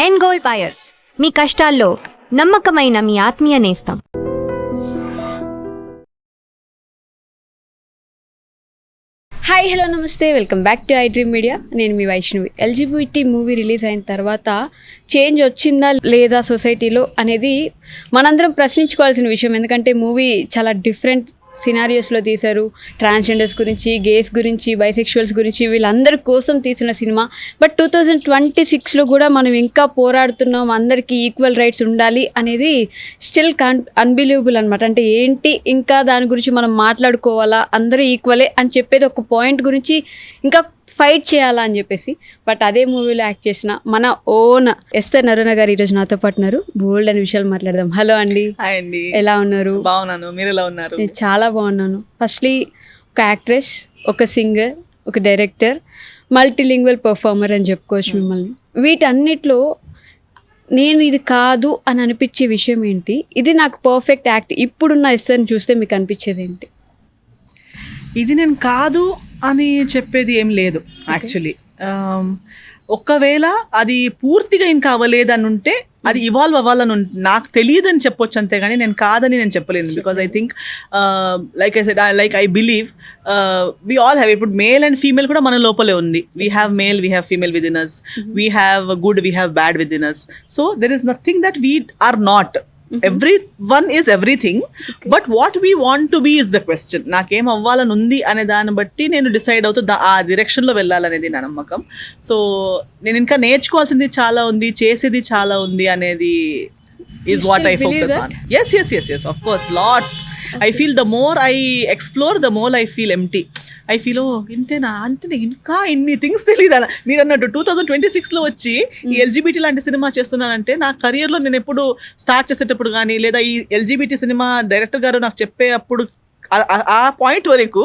End gold buyers, మీ కష్టాల్లో నమ్మకమైన మీ ఆత్మీయ నేస్తం. హాయ్ హలో నమస్తే, welcome back to I dream media. నేను మీ వైష్ణవి. ఎల్జీబీటీ మూవీ రిలీజ్ అయిన తర్వాత చేంజ్ వచ్చిందా లేదా సొసైటీలో అనేది మనందరం ప్రశ్నించుకోవాల్సిన విషయం. ఎందుకంటే మూవీ చాలా డిఫరెంట్ సినారియోస్లో తీశారు. ట్రాన్స్జెండర్స్ గురించి, గేస్ గురించి, బైసెక్షువల్స్ గురించి వీళ్ళందరి కోసం తీసిన సినిమా. బట్ 2026లో కూడా మనం ఇంకా పోరాడుతున్నాం, అందరికీ ఈక్వల్ రైట్స్ ఉండాలి అనేది స్టిల్ అన్బిలీవబుల్ అనమాట. అంటే ఏంటి, ఇంకా దాని గురించి మనం మాట్లాడుకోవాలా, అందరూ ఈక్వలే అని చెప్పేది ఒక పాయింట్ గురించి ఇంకా ఫైట్ చేయాలా అని చెప్పేసి. బట్ అదే మూవీలో యాక్ట్ చేసిన మన ఓన్ ఎస్తర్ నరుణ గారు ఈరోజు నాతో పాటు ఉన్నారు. బోల్డ్ అనే విషయాలు మాట్లాడదాం. హలో అండి. హాయ్ అండి. ఎలా ఉన్నారు? బాగున్నాను, మీరు ఎలా ఉన్నారు? నేను చాలా బాగున్నాను. ఫస్ట్లీ ఒక యాక్ట్రెస్, ఒక సింగర్, ఒక డైరెక్టర్, మల్టీలింగ్వల్ పర్ఫార్మర్ అని చెప్పుకోవచ్చు మిమ్మల్ని. వీటన్నిటిలో నేను ఇది కాదు అని అనిపించే విషయం ఏంటి? ఇది నాకు పర్ఫెక్ట్ యాక్ట్ ఇప్పుడున్న ఎస్తర్ని చూస్తే మీకు అనిపించేది ఏంటి? ఇది నేను కాదు అని చెప్పేది ఏం లేదు యాక్చువల్లీ. ఒకవేళ అది పూర్తిగా ఇంకా అవ్వలేదని ఉంటే అది ఇవాల్వ్ అవ్వాలని నాకు తెలియదు అని చెప్పొచ్చు, అంతేగాని నేను కాదని నేను చెప్పలేను. Because I think like I believe we all have, ఇప్పుడు మేల్ అండ్ ఫీమేల్ కూడా మన లోపలే ఉంది. We have male, we have female within us, we have good, we have bad within us. So there is nothing that we are not. Everyone is everything, but what we want to be is the question. నాకేం అవ్వాలని ఉంది అనే దాన్ని బట్టి నేను decide అవుతూ ఆ డైరెక్షన్లో వెళ్ళాలనేది నా నమ్మకం. సో నేను ఇంకా నేర్చుకోవాల్సింది చాలా ఉంది, చేసేది చాలా ఉంది అనేది is what I focus on. Yes, of course, lots. I feel the more I explore, the more I feel empty. I feel ఇంతేనా ఇంకా ఇన్ని థింగ్స్ తెలియదా. మీరు అన్నట్టు 2026లో వచ్చి ఈ ఎల్జీబీటీ లాంటి సినిమా చేస్తున్నానంటే నా కెరియర్లో నేను ఎప్పుడు స్టార్ట్ చేసేటప్పుడు కానీ, లేదా ఈ ఎల్జీబీటీ సినిమా డైరెక్టర్ గారు నాకు చెప్పే అప్పుడు ఆ పాయింట్ వరకు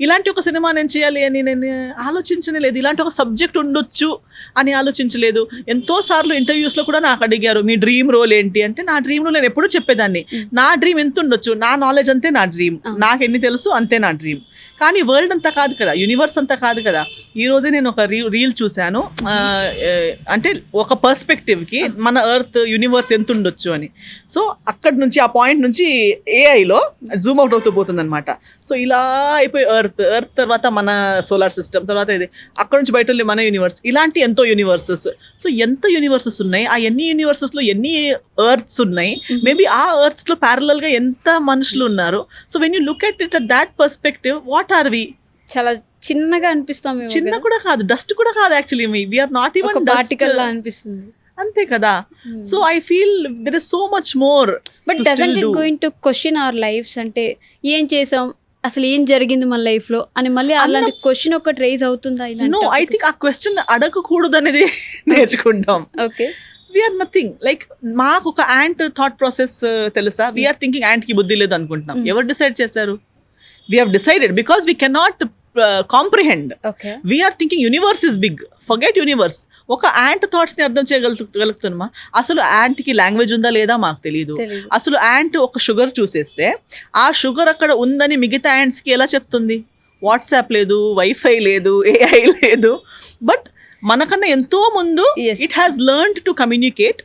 ఇలాంటి ఒక సినిమా నేను చేయాలి అని నేను ఆలోచించలేదు. ఇలాంటి ఒక సబ్జెక్ట్ ఉండొచ్చు అని ఆలోచించలేదు. ఎంతో సార్లు ఇంటర్వ్యూస్లో కూడా నాకు అడిగారు, మీ డ్రీమ్ రోల్ ఏంటి అంటే, నా డ్రీమ్ రోల్ నేను ఎప్పుడూ చెప్పేదాన్ని, నా డ్రీమ్ ఎంత ఉండొచ్చు, నా నాలెడ్జ్ అంతే నా డ్రీమ్, నాకు ఎన్ని తెలుసు అంతే నా డ్రీమ్. కానీ వరల్డ్ అంతా కాదు కదా, యూనివర్స్ అంతా కాదు కదా. ఈరోజే నేను ఒక రీల్ చూశాను, అంటే ఒక పర్స్పెక్టివ్కి మన ఎర్త్ యూనివర్స్ ఎంత ఉండొచ్చు అని. సో అక్కడి నుంచి, ఆ పాయింట్ నుంచి ఏఐలో జూమ్ అవుట్ అవుతూ పోతుంది అనమాట. సో ఇలా అయిపోయి ఎర్త్ తర్వాత మన సోలార్ సిస్టమ్, తర్వాత ఇది, అక్కడ నుంచి బయట మన యూనివర్స్, ఇలాంటి ఎంతో యూనివర్సెస్. సో ఎంత యూనివర్సెస్ ఉన్నాయి, ఆ ఎన్ని యూనివర్సెస్లో ఎన్ని ఎర్త్స్ ఉన్నాయి, మేబీ ఆ ఎర్త్స్లో ప్యారలల్గా ఎంత మనుషులు ఉన్నారు. So when you look at it at that perspective, what are we? చాలా చిన్నగా అనిపిస్తాం. చిన్న కూడా కాదు, డస్ట్ కూడా కాదు actually. We are not even particle లా అనిపిస్తుంది, అంతే కదా. So I feel there is so much more. But doesn't it going to question our lives? అంటే ఏం చేసాం, అసలు ఏం జరిగింది మన లైఫ్ లో అని మళ్ళీ అలాంటి క్వశ్చన్ ఒకటి రైజ్ అవుతుందా? నో, ఐ థింక్ ఆ క్వశ్చన్ అడగకూడదు అనేది నేర్చుకుంటాం. ఓకే, వీఆర్ నథింగ్ లైక్, మాకు ఒక యాంట్ థాట్ ప్రాసెస్ తెలుసా? వీఆర్ థింకింగ్ యాంట్కి బుద్ధి లేదు అనుకుంటున్నాం. ఎవరు డిసైడ్ చేశారు? We have decided because we cannot comprehend. Okay. We are thinking universe is big. Forget universe. ఒక యాంట్ థాట్స్ని అర్థం చేయగలుగుతున్నామా? అసలు యాంట్కి లాంగ్వేజ్ ఉందా లేదా మాకు తెలియదు. అసలు యాంట్ ఒక షుగర్ చూసేస్తే ఆ షుగర్ అక్కడ ఉందని మిగతా యాంట్స్కి ఎలా చెప్తుంది? వాట్సాప్ లేదు, వైఫై లేదు, ఏఐ లేదు. బట్ మనకన్నా ఎంతో ముందు it has learned to communicate.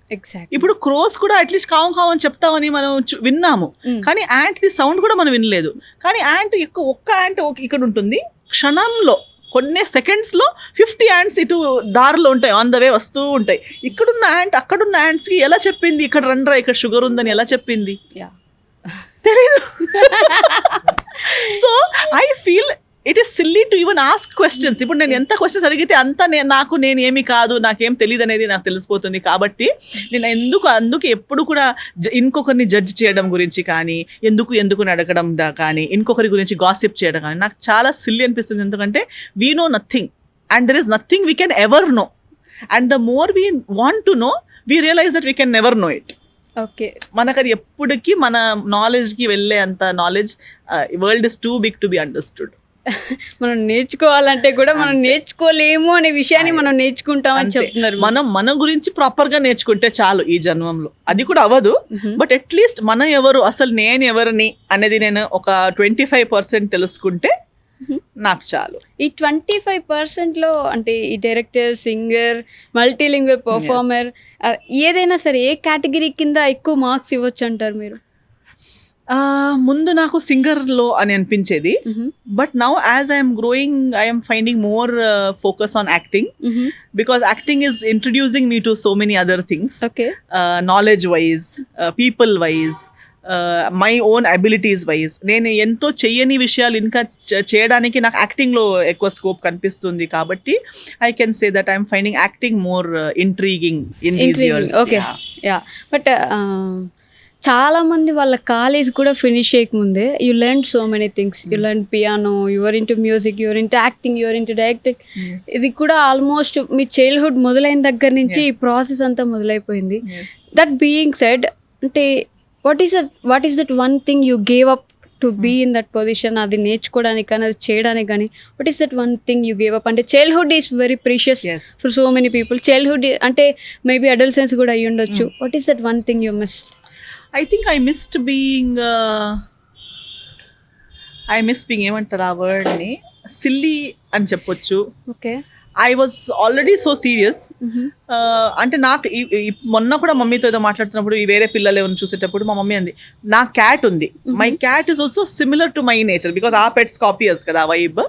ఇప్పుడు క్రోస్ కూడా అట్లీస్ట్ కావం కావని చెప్తామని మనం విన్నాము, కానీ యాంట్ ది సౌండ్ కూడా మనం వినలేదు. కానీ యాంట్ ఒక్క యాంట్ ఇక్కడ ఉంటుంది, క్షణంలో కొన్ని సెకండ్స్లో 50 యాంట్స్ ఇటు దారిలో ఉంటాయి, ఆన్ ద వే వస్తూ ఉంటాయి. ఇక్కడున్న యాంట్ అక్కడున్న యాంట్స్కి ఎలా చెప్పింది ఇక్కడ రండ్రా, ఇక్కడ షుగర్ ఉందని ఎలా చెప్పింది? తెలీదు. So I feel it is silly to even ask questions. ఇప్పుడు నేను ఎంత క్వశ్చన్స్ అడిగితే అంతా నేను ఏమి కాదు, నాకేం తెలియదు అనేది నాకు తెలిసిపోతుంది. కాబట్టి నేను అందుకు ఎప్పుడు కూడా ఇంకొకరిని జడ్జ్ చేయడం గురించి కానీ, ఎందుకు అడగడం కానీ, ఇంకొకరి గురించి గాసిప్ చేయడం కానీ నాకు చాలా సిల్లీ అనిపిస్తుంది. ఎందుకంటే we know nothing and there is nothing we can ever know. And the more we want to know, we realize that we can never know it. Okay, మనకు అది ఎప్పటికీ మన నాలెడ్జ్కి వెళ్ళే అంత knowledge, world is too big to be understood. మనం నేర్చుకోవాలంటే కూడా మనం నేర్చుకోలేము అనే విషయాన్ని మనం నేర్చుకుంటామని చెప్తున్నారు. మనం మన గురించి ప్రాపర్ గా నేర్చుకుంటే చాలు ఈ జన్మంలో. అది కూడా అవ్వదు, బట్ అట్లీస్ట్ మనం ఎవరు, అసలు నేను ఎవరిని అనేది నేను ఒక 25% తెలుసుకుంటే నాకు చాలు. ఈ 25%లో అంటే ఈ డైరెక్టర్, సింగర్, మల్టీలింగ్వల్ పర్ఫార్మర్ ఏదైనా సరే ఏ కేటగిరీ కింద ఎక్కువ మార్క్స్ ఇవ్వచ్చు అంటారు మీరు? ముందు నాకు సింగర్లో అని అనిపించేది, but now as I'm growing I'm finding more focus on acting, because acting is introducing me to so many other things, okay, knowledge wise, people wise, my own abilities wise. నేను ఎంతో చెయ్యని విషయాలు ఇంకా చేయడానికి నాకు యాక్టింగ్లో ఎక్కువ స్కోప్ కనిపిస్తుంది. కాబట్టి I can say that I'm finding acting more intriguing in these years. Okay, yeah. But చాలా మంది వాళ్ళ కాలేజ్ కూడా ఫినిష్ చేయకముందే you learn so many things. You learn piano, you're into music, you're into acting, you're into directing. ఇది కూడా almost మీ childhood మొదలైన దగ్గర నుంచి ఈ ప్రాసెస్ అంతా మొదలైపోయింది. దట్ బీయింగ్ సెడ్, అంటే what is that one thing you gave up to be in that position? అది నేర్చుకోవడానికి కానీ అది చేయడానికి కానీ what is that one thing you gave up? అంటే childhood is very precious for so many people. Childhood అంటే maybe adolescence కూడా అయ్యి ఉండొచ్చు. What is that one thing you miss? I think I missed being ఏమంటారు ఆ వర్డ్ని, silly అని చెప్పొచ్చు. Okay, I was already so serious. అంటే నాకు మొన్న కూడా మమ్మీతో ఏదో మాట్లాడుతున్నప్పుడు ఈ వేరే పిల్లలు ఎవరిని చూసేటప్పుడు మా మమ్మీ అంది, నా క్యాట్ ఉంది, my cat is also similar to my nature, because ఆ పెట్స్ కాపీయర్స్ కదా ఆ వైబ్.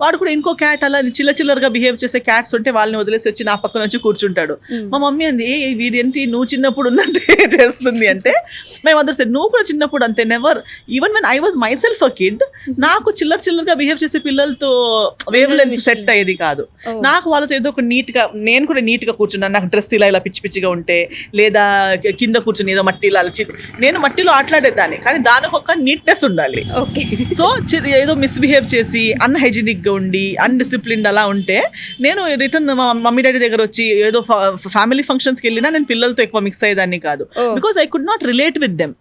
వాడు కూడా ఇంకో క్యాట్ అలా చిల్లరగా బిహేవ్ చేసే క్యాట్స్ ఉంటే వాళ్ళని వదిలేసి వచ్చి నా పక్కన వచ్చి కూర్చుంటాడు. మా మమ్మీ అంది, వీడేంటి నువ్వు చిన్నప్పుడు ఉన్నట్టే చేస్తుంది అంటే, మై మదర్ సెడ్, నువ్వు కూడా చిన్నప్పుడు అంతే, never, even when I was my self a kid, నాకు చిల్లరగా బిహేవ్ చేసే పిల్లలతో వేవ్ లెంత్ సెట్ అయ్యేది కాదు. నాకు వాళ్ళతో ఏదో ఒక నీట్గా, నేను కూడా నీట్గా కూర్చున్నాను, నాకు డ్రెస్ ఇలా పిచ్చి పిచ్చిగా ఉంటే, లేదా కింద కూర్చుని ఏదో మట్టిలో నేను మట్టిలో ఆటలాడేదాన్ని, కానీ దానికి ఒక నీట్నెస్ ఉండాలి. ఓకే, సో ఏదో మిస్బిహేవ్ చేసి అన్హైజీనిక్గా ఉండి అన్డిసిప్లిన్డ్ అలా ఉంటే, నేను రిటర్న్ మా మమ్మీ డాడీ దగ్గర వచ్చి ఏదో ఫ్యామిలీ ఫంక్షన్స్కి వెళ్ళినా నేను పిల్లలతో ఎక్కువ మిక్స్ అయ్యేదాన్ని కాదు, because I could not relate with them.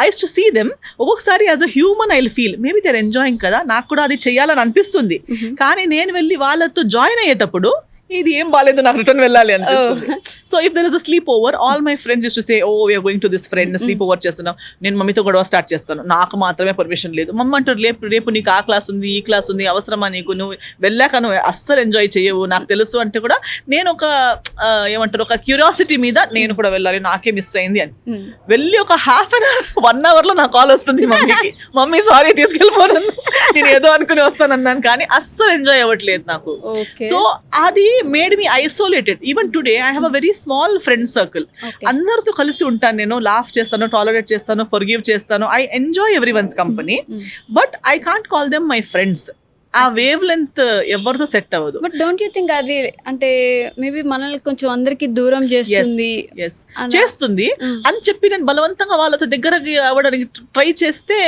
I use to see them. ఒక్కొక్కసారి as a human I will feel maybe they are enjoying కదా, నాకు కూడా అది చెయ్యాలని అనిపిస్తుంది, కానీ నేను వెళ్ళి వాళ్ళతో జాయిన్ అయ్యేటప్పుడు ఇది ఏం బాగాలేదు, నాకు రిటర్న్ వెళ్ళాలి అనిపిస్తుంది. So if there is a sleep over, all my friends use to say, oh we're going to this friend, sleep over చేస్తున్నాం, నేను మమ్మీతో గొడవ స్టార్ట్ చేస్తాను, నాకు మాత్రమే పర్మిషన్ లేదు. మమ్మ అంటారు, రేపు నీకు ఆ క్లాస్ ఉంది, ఈ క్లాస్ ఉంది, అవసరమా నీకు, నువ్వు వెళ్ళాక నువ్వు అస్సలు ఎంజాయ్ చేయవు, నాకు తెలుసు అంటే కూడా నేను ఒక ఒక క్యూరియాసిటీ మీద నేను కూడా వెళ్ళాలి, నాకే మిస్ అయింది అని వెళ్ళి ఒక హాఫ్ అన్ అవర్ 1 hour లో నా కాల్ వస్తుంది మమ్మీకి, మమ్మీ సారీ తీసుకెళ్ళిపోను, నేను ఏదో అనుకుని వస్తానన్నాను, కానీ అస్సలు ఎంజాయ్ అవ్వట్లేదు నాకు. సో అది made me isolated. Even today I have a very small friend circle. అందరితో కలిసి ఉంటాను, నేను లాఫ్ చేస్తాను, టాలరేట్ చేస్తాను, ఫర్గివ్ చేస్తాను, I enjoy everyone's company, but I can't call them my friends. ఆ వేవ్ లెంత్ ఎవరితో సెట్ అవ్వదు. బట్ డోంట్ యూ థింక్ అది అంటే మేబీ మనల్ని కొంచెం అందరికి దూరం చేస్తుంది అని చెప్పి నేను బలవంతంగా వాళ్ళతో దగ్గర అవ్వడానికి ట్రై చేస్తే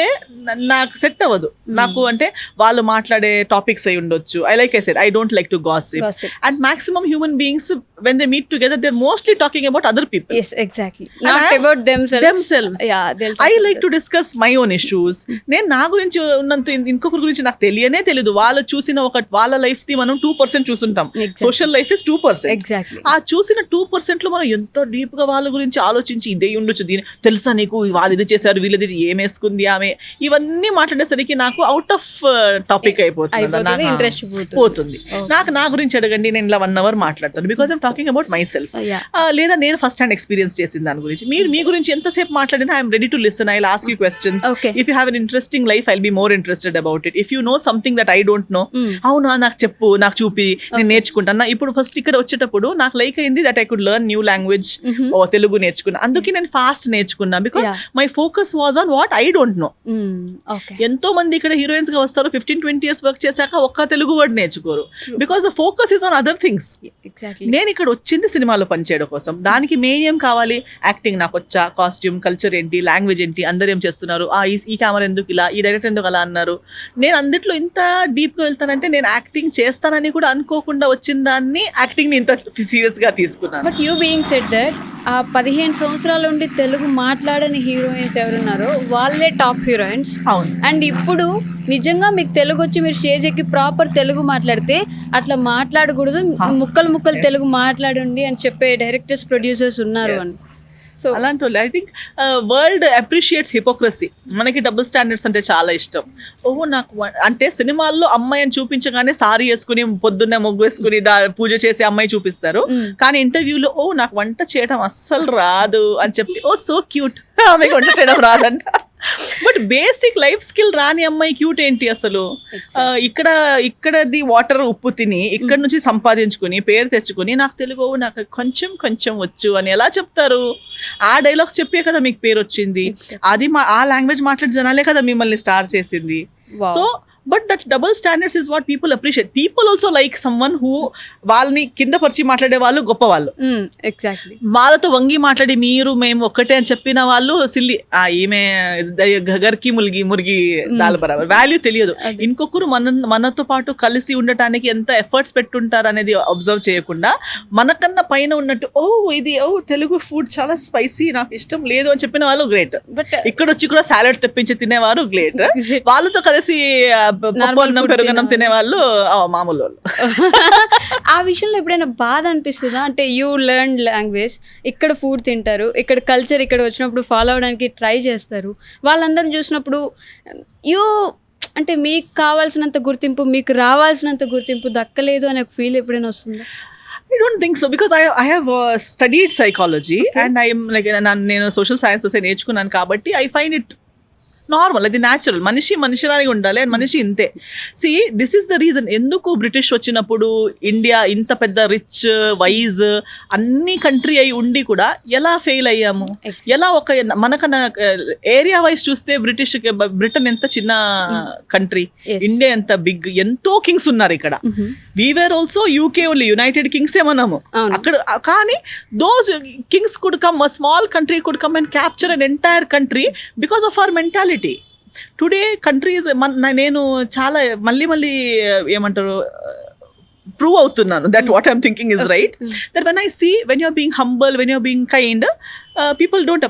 నాకు సెట్ అవ్వదు. నాకు అంటే వాళ్ళు మాట్లాడే టాపిక్స్ అయి ఉండొచ్చు. I said I don't like to gossip. And maximum human beings when they meet together they're mostly talking about other people. Yes, exactly. Not about themselves. Yeah, I like to discuss my own issues. నేను నా గురించి ఉన్నంత ఇంకొకరి గురించి నాకు తెలియదు. వాళ్ళు చూసిన వాళ్ళ లైఫ్ ది మనం 2% చూసుంటాం. Social life is 2%. Exactly. ఆ చూసిన 2% లో మనం ఎంతో డీప్ గా వాళ్ళ గురించి ఆలోచించి ఇదే ఉండొచ్చు, దీని తెలుసా నీకు, వాళ్ళు ఇది చేశారు, వీళ్ళది ఏమేసుకుంది ఆమె, ఇవన్నీ మాట్లాడేసరికి నాకు అవుట్ ఆఫ్ టాపిక్ అయిపోతుంది, పోతుంది. నాకు నా గురించి అడగండి, నేను ఇలా 1 hour మాట్లాడతాను, because I'm talking about my self. లేదా నేను ఫస్ట్ హ్యాండ్ ఎక్స్పీరియన్స్ చేసిన దాని గురించి. మీరు మీ గురించి ఎంతసేపు మాట్లాడినా I'm ready to listen. I will ask you questions. If you have an interesting life I will be more interested about it. If you know something that I don't no, అవునా నాకు చెప్పు, నాకు చూపి, నేను నేర్చుకుంటాను. ఇప్పుడు ఫస్ట్ ఇక్కడ వచ్చేటప్పుడు నాకు లైక్ అయింది that I could learn new language, Telugu నేర్చుకున్నా, అందుకే నేను ఫాస్ట్ నేర్చుకున్నా, because my focus was on what I don't no. ఎంతో మంది ఇక్కడ హీరోయిన్స్ గా వస్తారు, 15-20 years వర్క్ చేశాక ఒక్క తెలుగు వర్డ్ నేర్చుకోరు, because the focus is on other things. నేను ఇక్కడ వచ్చింది సినిమాలో పనిచేయడం కోసం, దానికి మెయిన్ ఏం కావాలి, యాక్టింగ్ నాకు వచ్చా, కాస్ట్యూమ్, కల్చర్ ఏంటి, లాంగ్వేజ్ ఏంటి, అందరు ఏం చేస్తున్నారు, ఈ కెమెరా ఎందుకు ఇలా, ఈ డైరెక్టర్ ఎందుకు అలా అన్నారు. నేను అందుట్లో ఇంత డీప్ గా వెళ్తానంటే నేను యాక్టింగ్ చేస్తానని కూడా అనుకోకుండా వచ్చిన దాన్ని యాక్టింగ్ ని ఇంత సీరియస్ గా తీసుకున్నాను. But you being said that ఆ 15 సంవత్సరాల నుండి తెలుగు మాట్లాడని హీరోయిన్స్ ఎవరున్నారో వాళ్ళే టాప్ హీరోయిన్స్. అండ్ ఇప్పుడు నిజంగా మీకు తెలుగు వచ్చి మీరు స్టేజ్ ఎక్కి ప్రాపర్ తెలుగు మాట్లాడితే అట్లా మాట్లాడకూడదు, ముక్కలు తెలుగు మాట్లాడండి అని చెప్పే డైరెక్టర్స్, ప్రొడ్యూసర్స్ ఉన్నారు అని. సో అలాంటి వాళ్ళు I think world appreciates hypocrisy. మనకి డబుల్ స్టాండర్డ్స్ అంటే చాలా ఇష్టం. నాకు అంటే సినిమాల్లో అమ్మాయి అని చూపించగానే సారీ వేసుకుని పొద్దున్నే ముగ్గు వేసుకుని పూజ చేసి అమ్మాయి చూపిస్తారు, కానీ ఇంటర్వ్యూలో నాకు వంట చేయడం అస్సలు రాదు అని చెప్తే సో క్యూట్, ఆమెకి వంట చేయడం రాదంట. బట్ బేసిక్ లైఫ్ స్కిల్ రాని అమ్మాయి క్యూట్ ఏంటి అసలు? ఇక్కడది వాటర్ ఉప్పు తిని ఇక్కడ నుంచి సంపాదించుకుని పేరు తెచ్చుకుని నాకు తెలుగు నాకు కొంచెం కొంచెం వచ్చు అని ఎలా చెప్తారు? ఆ డైలాగ్స్ చెప్పే కదా మీకు పేరు వచ్చింది. అది ఆ లాంగ్వేజ్ మాట్లాడే జనాలే కదా మిమ్మల్ని స్టార్ చేసింది. So but that double standards is what people appreciate. People also like someone who వాళ్ళని కింద పరిచి మాట్లాడే వాళ్ళు గొప్ప వాళ్ళు. ఎగ్జాక్ట్లీ వాళ్ళతో వంగి మాట్లాడి మీరు మేము ఒక్కటే అని చెప్పిన వాళ్ళు సిల్లి, ఈమె గర్కి మురిగి దాల్ బరాబర్, వాల్యూ తెలియదు. ఇంకొకరు మనతో పాటు కలిసి ఉండటానికి ఎంత ఎఫర్ట్స్ పెట్టుంటారు అనేది అబ్జర్వ్ చేయకుండా మనకన్నా పైన ఉన్నట్టు ఇది తెలుగు ఫుడ్ చాలా స్పైసీ నాకు ఇష్టం లేదు అని చెప్పిన వాళ్ళు గ్రేట్. బట్ ఇక్కడ వచ్చి కూడా సాలడ్ తెప్పించి తినేవారు గ్రేట్. వాళ్ళతో కలిసి పప్పన్నం పెరుగన్నం తినేవాళ్ళు మామూలు వాళ్ళు. ఆ విషయంలో ఎప్పుడైనా బాధ అనిపిస్తుందా? అంటే యూ లెర్న్ లాంగ్వేజ్, ఇక్కడ ఫుడ్ తింటారు, ఇక్కడ కల్చర్ ఇక్కడ వచ్చినప్పుడు ఫాలో అవడానికి ట్రై చేస్తారు, వాళ్ళందరూ చూసినప్పుడు అంటే మీకు కావాల్సినంత గుర్తింపు, మీకు రావాల్సినంత గుర్తింపు దక్కలేదు అనే ఒక ఫీల్ ఎప్పుడైనా వస్తుందా? I don't think so because I have studied psychology and I am like నేను సోషల్ సైన్సెస్ నేర్చుకున్నాను కాబట్టి I find it నార్మల్, అది న్యాచురల్. మనిషిలాగే ఉండాలి అండ్ మనిషి ఇంతే. See this is the reason ఎందుకు బ్రిటిష్ వచ్చినప్పుడు ఇండియా ఇంత పెద్ద రిచ్ వైజ్ అన్ని కంట్రీ అయి ఉండి కూడా ఎలా ఫెయిల్ అయ్యాము? ఎలా మనకన్నా ఏరియా వైజ్ చూస్తే బ్రిటన్ ఎంత చిన్న కంట్రీ, ఇండియా ఎంత బిగ్, ఎంతో కింగ్స్ ఉన్నారు ఇక్కడ. We're also UK only, united kings ఏమన్నాము అక్కడ. కానీ those kings could come, a small country could come and capture an entire country because of our mentality. Today countries నేను చాలా మళ్ళీ ఏమంటారు ప్రూవ్ అవుతున్నాను that what I'm thinking is right. That when I see when you're being humble, when you're being kind, people don't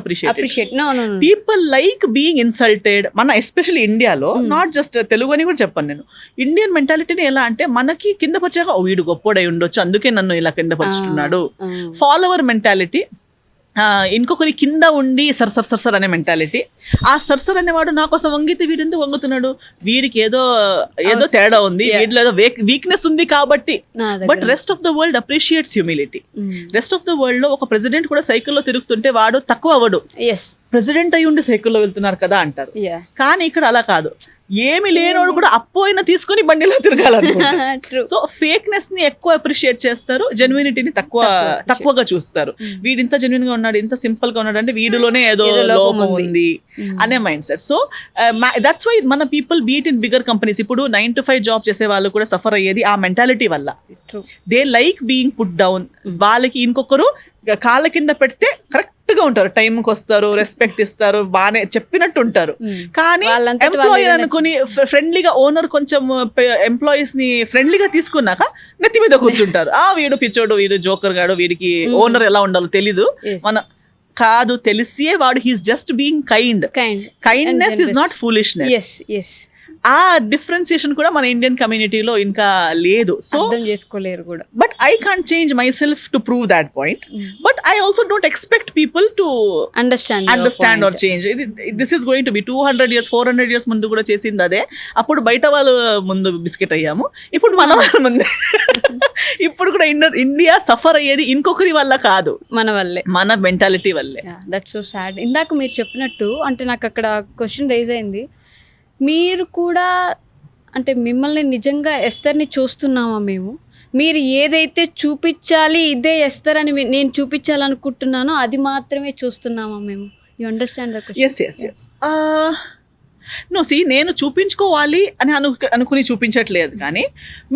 appreciate it. No. People like being insulted. మన especially ఇండియాలో, not just Telugu అని కూడా చెప్పాను నేను, Indian మెంటాలిటీని ఎలా అంటే మనకి కింద పరిచాక వీడు గొప్పోడై ఉండొచ్చు అందుకే నన్ను ఇలా కింద పరుచుతున్నాడు, ఫాలోవర్ మెంటాలిటీ. ఇంకొకరి కింద ఉండి సర్ అనే మెంటాలిటీ. ఆ సర్ అనేవాడు నా కోసం వంగితే వీడు ఎందుకు వంగుతున్నాడు, వీడికి ఏదో తేడా ఉంది, వీడిలో ఏదో వీక్నెస్ ఉంది కాబట్టి. But rest of the world appreciates humility. Rest of the world లో ఒక ప్రెసిడెంట్ కూడా సైకిల్లో తిరుగుతుంటే వాడు తక్కువ అవ్వడు, ప్రెసిడెంట్ అయి ఉండి సైకిల్లో వెళ్తున్నారు కదా అంటారు. కానీ ఇక్కడ అలా కాదు, ఏమి లేనోడు కూడా అప్పు అయినా తీసుకుని బండిలో తిరగాలనుకుంటారు. సో ఫేక్నెస్ ని ఎక్కువ అప్రిషియేట్ చేస్తారు, జెన్యూనిటీని తక్కువగా చూస్తారు. వీడు ఇంత జెన్యూన్ గా ఉన్నాడు, ఇంత సింపుల్ గా ఉన్నాడు అంటే వీడిలోనే ఏదో లోపం ఉంది అనే mindset. So that's why మన people beat in bigger companies. ఇప్పుడు 9 to 5 జాబ్ చేసే వాళ్ళు కూడా సఫర్ అయ్యేది ఆ మెంటాలిటీ వల్ల. They like being put down. వాళ్ళకి ఇంకొకరు కాళ్ళ కింద పెడితే కరెక్ట్ గా ఉంటారు, టైంకి వస్తారు, రెస్పెక్ట్ ఇస్తారు, బాగానే చెప్పినట్టు ఉంటారు. కానీ ఎంప్లాయీ అనుకుని ఫ్రెండ్లీగా ఓనర్ కొంచెం ఎంప్లాయీస్ ని ఫ్రెండ్లీగా తీసుకున్నాక నెత్తి మీద కూర్చుంటారు. వీడు పిచ్చోడు, వీడు జోకర్ గాడు, వీడికి ఓనర్ ఎలా ఉండాలో తెలీదు. కాదు, తెలిసే వాడు he's just being kindness is not foolishness. ఆ డిఫరెన్సియేషన్ కూడా మన ఇండియన్ కమ్యూనిటీలో ఇంకా లేదు. సో చేసుకోలేరు కూడా. But I can't change myself to prove that point. But I also don't expect people to understand or change. This is going to be 200 years 400 years ముందు కూడా చేసింది అదే. అప్పుడు బయట వాళ్ళు ముందు బిస్కెట్ అయ్యాము, ఇప్పుడు మన వాళ్ళ ముందే. ఇప్పుడు కూడా ఇండియా సఫర్ అయ్యేది ఇంకొకరి వల్ల కాదు, మన వల్లే, మన మెంటాలిటీ వల్లే. That's so sad. ఇందాక మీరు చెప్పినట్టు అంటే నాకు అక్కడ క్వశ్చన్ రైజ్ అయింది, మీరు కూడా అంటే మిమ్మల్ని నిజంగా ఎస్తర్ని చూస్తున్నామా మేము? మీరు ఏదైతే చూపించాలి, ఇదే ఎస్తర్ అని నేను చూపించాలనుకుంటున్నానో అది మాత్రమే చూస్తున్నామా మేము? You understand the question? yes. No see, నేను చూపించుకోవాలి అని అనుకుని చూపించట్లేదు, కానీ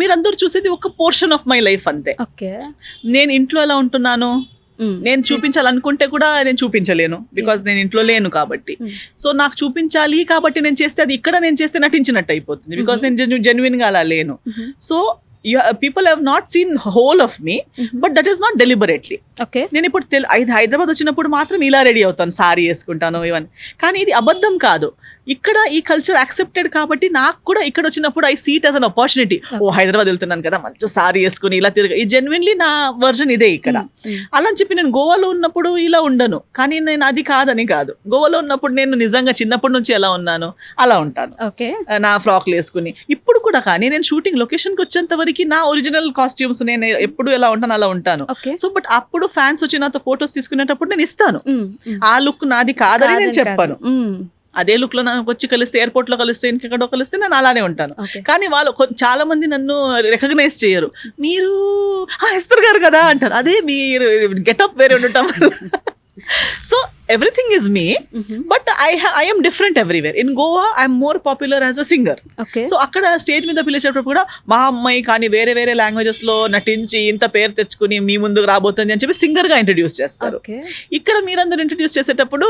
మీరందరూ చూసేది ఒక పోర్షన్ ఆఫ్ మై లైఫ్ అంతే. ఓకే, నేను ఇంట్లో ఎలా ఉంటున్నాను నేను చూపించాలనుకుంటే కూడా నేను చూపించలేను, బికాజ్ నేను ఇంట్లో లేను కాబట్టి. సో నాకు చూపించాలి కాబట్టి నేను చేస్తే అది ఇక్కడ నేను చేస్తే నటించినట్టు అయిపోతుంది, బికాజ్ నేను జెన్యున్ గా అలా లేను. So people have not seen whole of me, but that is not deliberately. Okay, నేను ఇప్పుడు హైదరాబాద్ వచ్చినప్పుడు మాత్రం ఇలా రెడీ అవుతాను, సారీ వేసుకుంటాను ఇవన్నీ. కానీ ఇది అబద్ధం కాదు. ఇక్కడ ఈ కల్చర్ యాక్సెప్టెడ్ కాబట్టి నాకు కూడా ఇక్కడ వచ్చినప్పుడు I see it as an opportunity. ఓ హైదరాబాద్ వెళ్తున్నాను కదా, మంచి సారీ వేసుకుని ఇలా తిరగ, ఈ జెన్యున్లీ నా వర్జన్ ఇదే ఇక్కడ. అలా అని చెప్పి నేను గోవాలో ఉన్నప్పుడు ఇలా ఉండను, కానీ నేను అది కాదని కాదు. గోవాలో ఉన్నప్పుడు నేను నిజంగా చిన్నప్పటి నుంచి ఎలా ఉన్నాను అలా ఉంటాను, ఓకే, నా ఫ్రాక్లు వేసుకుని. ఇప్పుడు కూడా కానీ నేను షూటింగ్ లొకేషన్కి వచ్చేంత వరకు నా ఒరిజినల్ కాస్ట్యూమ్స్ నేను ఎప్పుడు ఎలా ఉంటాను అలా ఉంటాను. సో బట్ అప్పుడు ఫ్యాన్స్ వచ్చి నాతో ఫొటోస్ తీసుకునేటప్పుడు నేను ఇస్తాను, ఆ లుక్ నాది కాదని నేను చెప్పాను. అదే లుక్ లో నాకు వచ్చి కలిస్తే, ఎయిర్పోర్ట్ లో కలిస్తే, ఇంకెక్కడో కలిస్తే నేను అలానే ఉంటాను. కానీ వాళ్ళు చాలా మంది నన్ను రికగ్నైజ్ చేయరు. మీరు ఎస్తర్ గారు కదా అంటారు, అదే మీరు గెటప్ వేరే ఉండటం. So everything is me, but I am different everywhere. In Goa I am more popular as a singer. So akkada stage మీద పిలిచేటప్పుడు కూడా మా అమ్మాయి కానీ వేరే వేరే లాంగ్వేజెస్ లో నటించి ఇంత పేరు తెచ్చుకుని మీ ముందుకు రాబోతుంది అని చెప్పి సింగర్ గా ఇంట్రడ్యూస్ చేస్తారు. ఇక్కడ మీరందరూ ఇంట్రడ్యూస్ చేసేటప్పుడు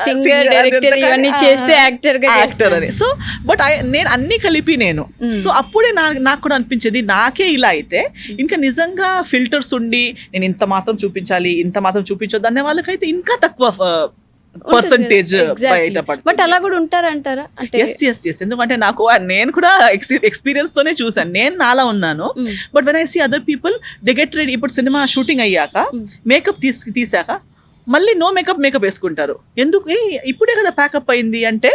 సింగర్, డైరెక్టర్ ఇవన్నీ చేస్తే యాక్టర్ అని. సో బట్ నేను అన్ని కలిపి నేను. సో అప్పుడే నాకు కూడా అనిపించేది, నాకే ఇలా అయితే ఇంకా నిజంగా ఫిల్టర్స్ ఉండి నేను ఇంత మాత్రం చూపించాలి, ఇంత మాత్రం చూపించొద్దు అనే వాళ్ళకైతే ఇంకా తక్కువ పర్సంటేజ్ బయటపడుతుంది. బట్ అలా కూడా ఉంటారంటారా? ఎస్ ఎందుకంటే నేను కూడా ఎక్స్పీరియన్స్ తోనే చూసాను, నేను నాలా ఉన్నాను. But when I see other people they get ready. ఇప్పుడు సినిమా షూటింగ్ అయ్యాక మేకప్ తీసాక మళ్ళీ నో మేకప్ వేసుకుంటారు. ఎందుకు? ఇప్పుడే కదా ప్యాకప్ అయింది అంటే,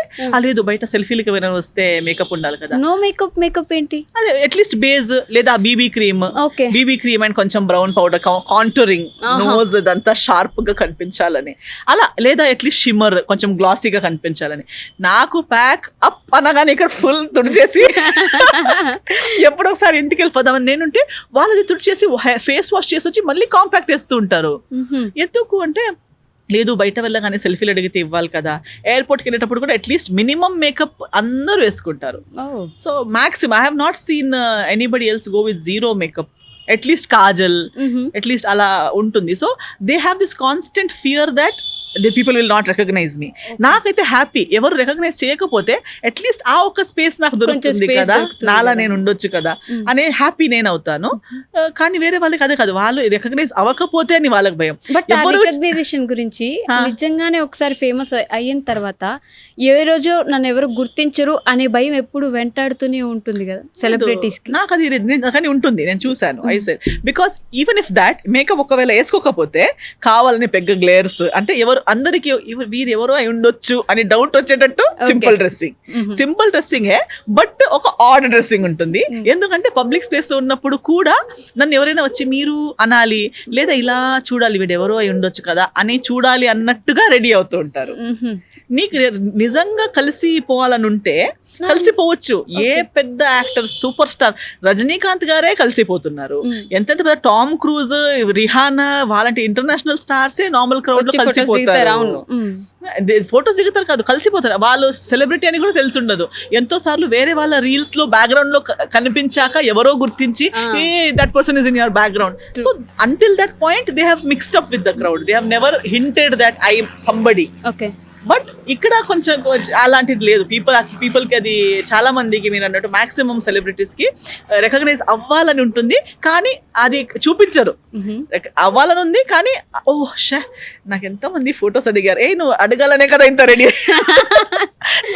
లేదు బయట సెల్ఫీలకి ఏమైనా వస్తే మేకప్ ఉండాలి కదా. నో మేకప్ ఏంటి? అదే అట్లీస్ట్ బేస్ లేదా బీబీ క్రీమ్ అండ్ కొంచెం బ్రౌన్ పౌడర్, కాంటూరింగ్, నోజ్ అదంతా షార్ప్ గా కనిపించాలని అలా, లేదా అట్లీస్ట్ షిమ్మర్ కొంచెం గ్లాసీగా కనిపించాలని. నాకు ప్యాక్ అప్ అనగానే ఇక్కడ ఫుల్ తుడిచేసి ఎప్పుడో ఒకసారి ఇంటికి వెళ్ళిపోదామని నేనుంటే వాళ్ళది తుడిచేసి ఫేస్ వాష్ చేసి వచ్చి మళ్ళీ కాంపాక్ట్ వేస్తూ ఉంటారు. ఎందుకు అంటే, లేదు బయట వెళ్ళగానే సెల్ఫీలు అడిగితే ఇవ్వాలి కదా. ఎయిర్పోర్ట్కి వెళ్ళేటప్పుడు కూడా అట్లీస్ట్ మినిమం మేకప్ అందరూ వేసుకుంటారు. So maximum I have not seen anybody else go with zero makeup. At least kajal, at least అలా ఉంటుంది. So they have this constant fear that the people will not recognise me. నాకైతే హ్యాపీ, ఎవరు recognise చేయకపోతే at least ఆ ఒక్క space నాకు దొరుకుతుంది కదా, నాలా నేను ఉండొచ్చు కదా అనే హ్యాపీ నేను అవుతాను. కానీ వేరే వాళ్ళకి అదే కాదు, వాళ్ళు రికగ్నైజ్ అవ్వకపోతే అని వాళ్ళకి భయం. బట్ రికగ్నైజేషన్ గురించి నిజంగానే ఒకసారి ఫేమస్ అయిన తర్వాత ఏ రోజు నన్ను ఎవరు గుర్తించరు అనే భయం ఎప్పుడు వెంటాడుతూనే ఉంటుంది కదా సెలబ్రిటీస్ కి. నాకు అది కానీ ఉంటుంది, నేను చూసాను. I said because even if that makeup ఒకవేళ వేసుకోకపోతే కావాలని పెద్ద గ్లేర్స్ అంటే ఎవరు అందరికి వీరు ఎవరో అయి ఉండొచ్చు అని డౌట్ వచ్చేటట్టు సింపుల్ డ్రెస్సింగ్ బట్ ఒక ఆర్డర్ డ్రెస్సింగ్ ఉంటుంది. ఎందుకంటే పబ్లిక్ స్పేస్ ఉన్నప్పుడు కూడా నన్ను ఎవరైనా వచ్చి మీరు అనాలి, లేదా ఇలా చూడాలి వీడు ఎవరో అయి ఉండొచ్చు కదా అని చూడాలి అన్నట్టుగా రెడీ అవుతూ ఉంటారు. నీకు నిజంగా కలిసి పోవాలని ఉంటే కలిసిపోవచ్చు. ఏ పెద్ద యాక్టర్, సూపర్ స్టార్ రజనీకాంత్ గారే కలిసిపోతున్నారు. ఎంతెంత పెద్ద టామ్ క్రూజ్, రిహానా వాళ్ళంటి ఇంటర్నేషనల్ స్టార్సే నార్మల్ క్రౌడ్ లో కలిసిపోతారు, ఫొటోస్ దిగుతారు కాదు కలిసిపోతారు. వాళ్ళు సెలబ్రిటీ అని కూడా తెలిసి ఉండదు. ఎంతో సార్లు వేరే వాళ్ళ రీల్స్ లో బ్యాక్గ్రౌండ్ లో కనిపించాక ఎవరో గుర్తించి ఏ that person is in your background. So until that point they have mixed up with the crowd, they have never hinted that I am somebody. But ఇక్కడ కొంచెం అలాంటిది లేదు. పీపుల్కి అది చాలా మందికి మీరు అన్నట్టు మాక్సిమం సెలబ్రిటీస్కి రికగ్నైజ్ అవ్వాలని ఉంటుంది, కానీ అది చూపించరు. అవ్వాలని ఉంది కానీ నాకు ఎంతమంది ఫొటోస్ అడిగారు, నువ్వు అడగాలనే కదా ఇంత రెడీ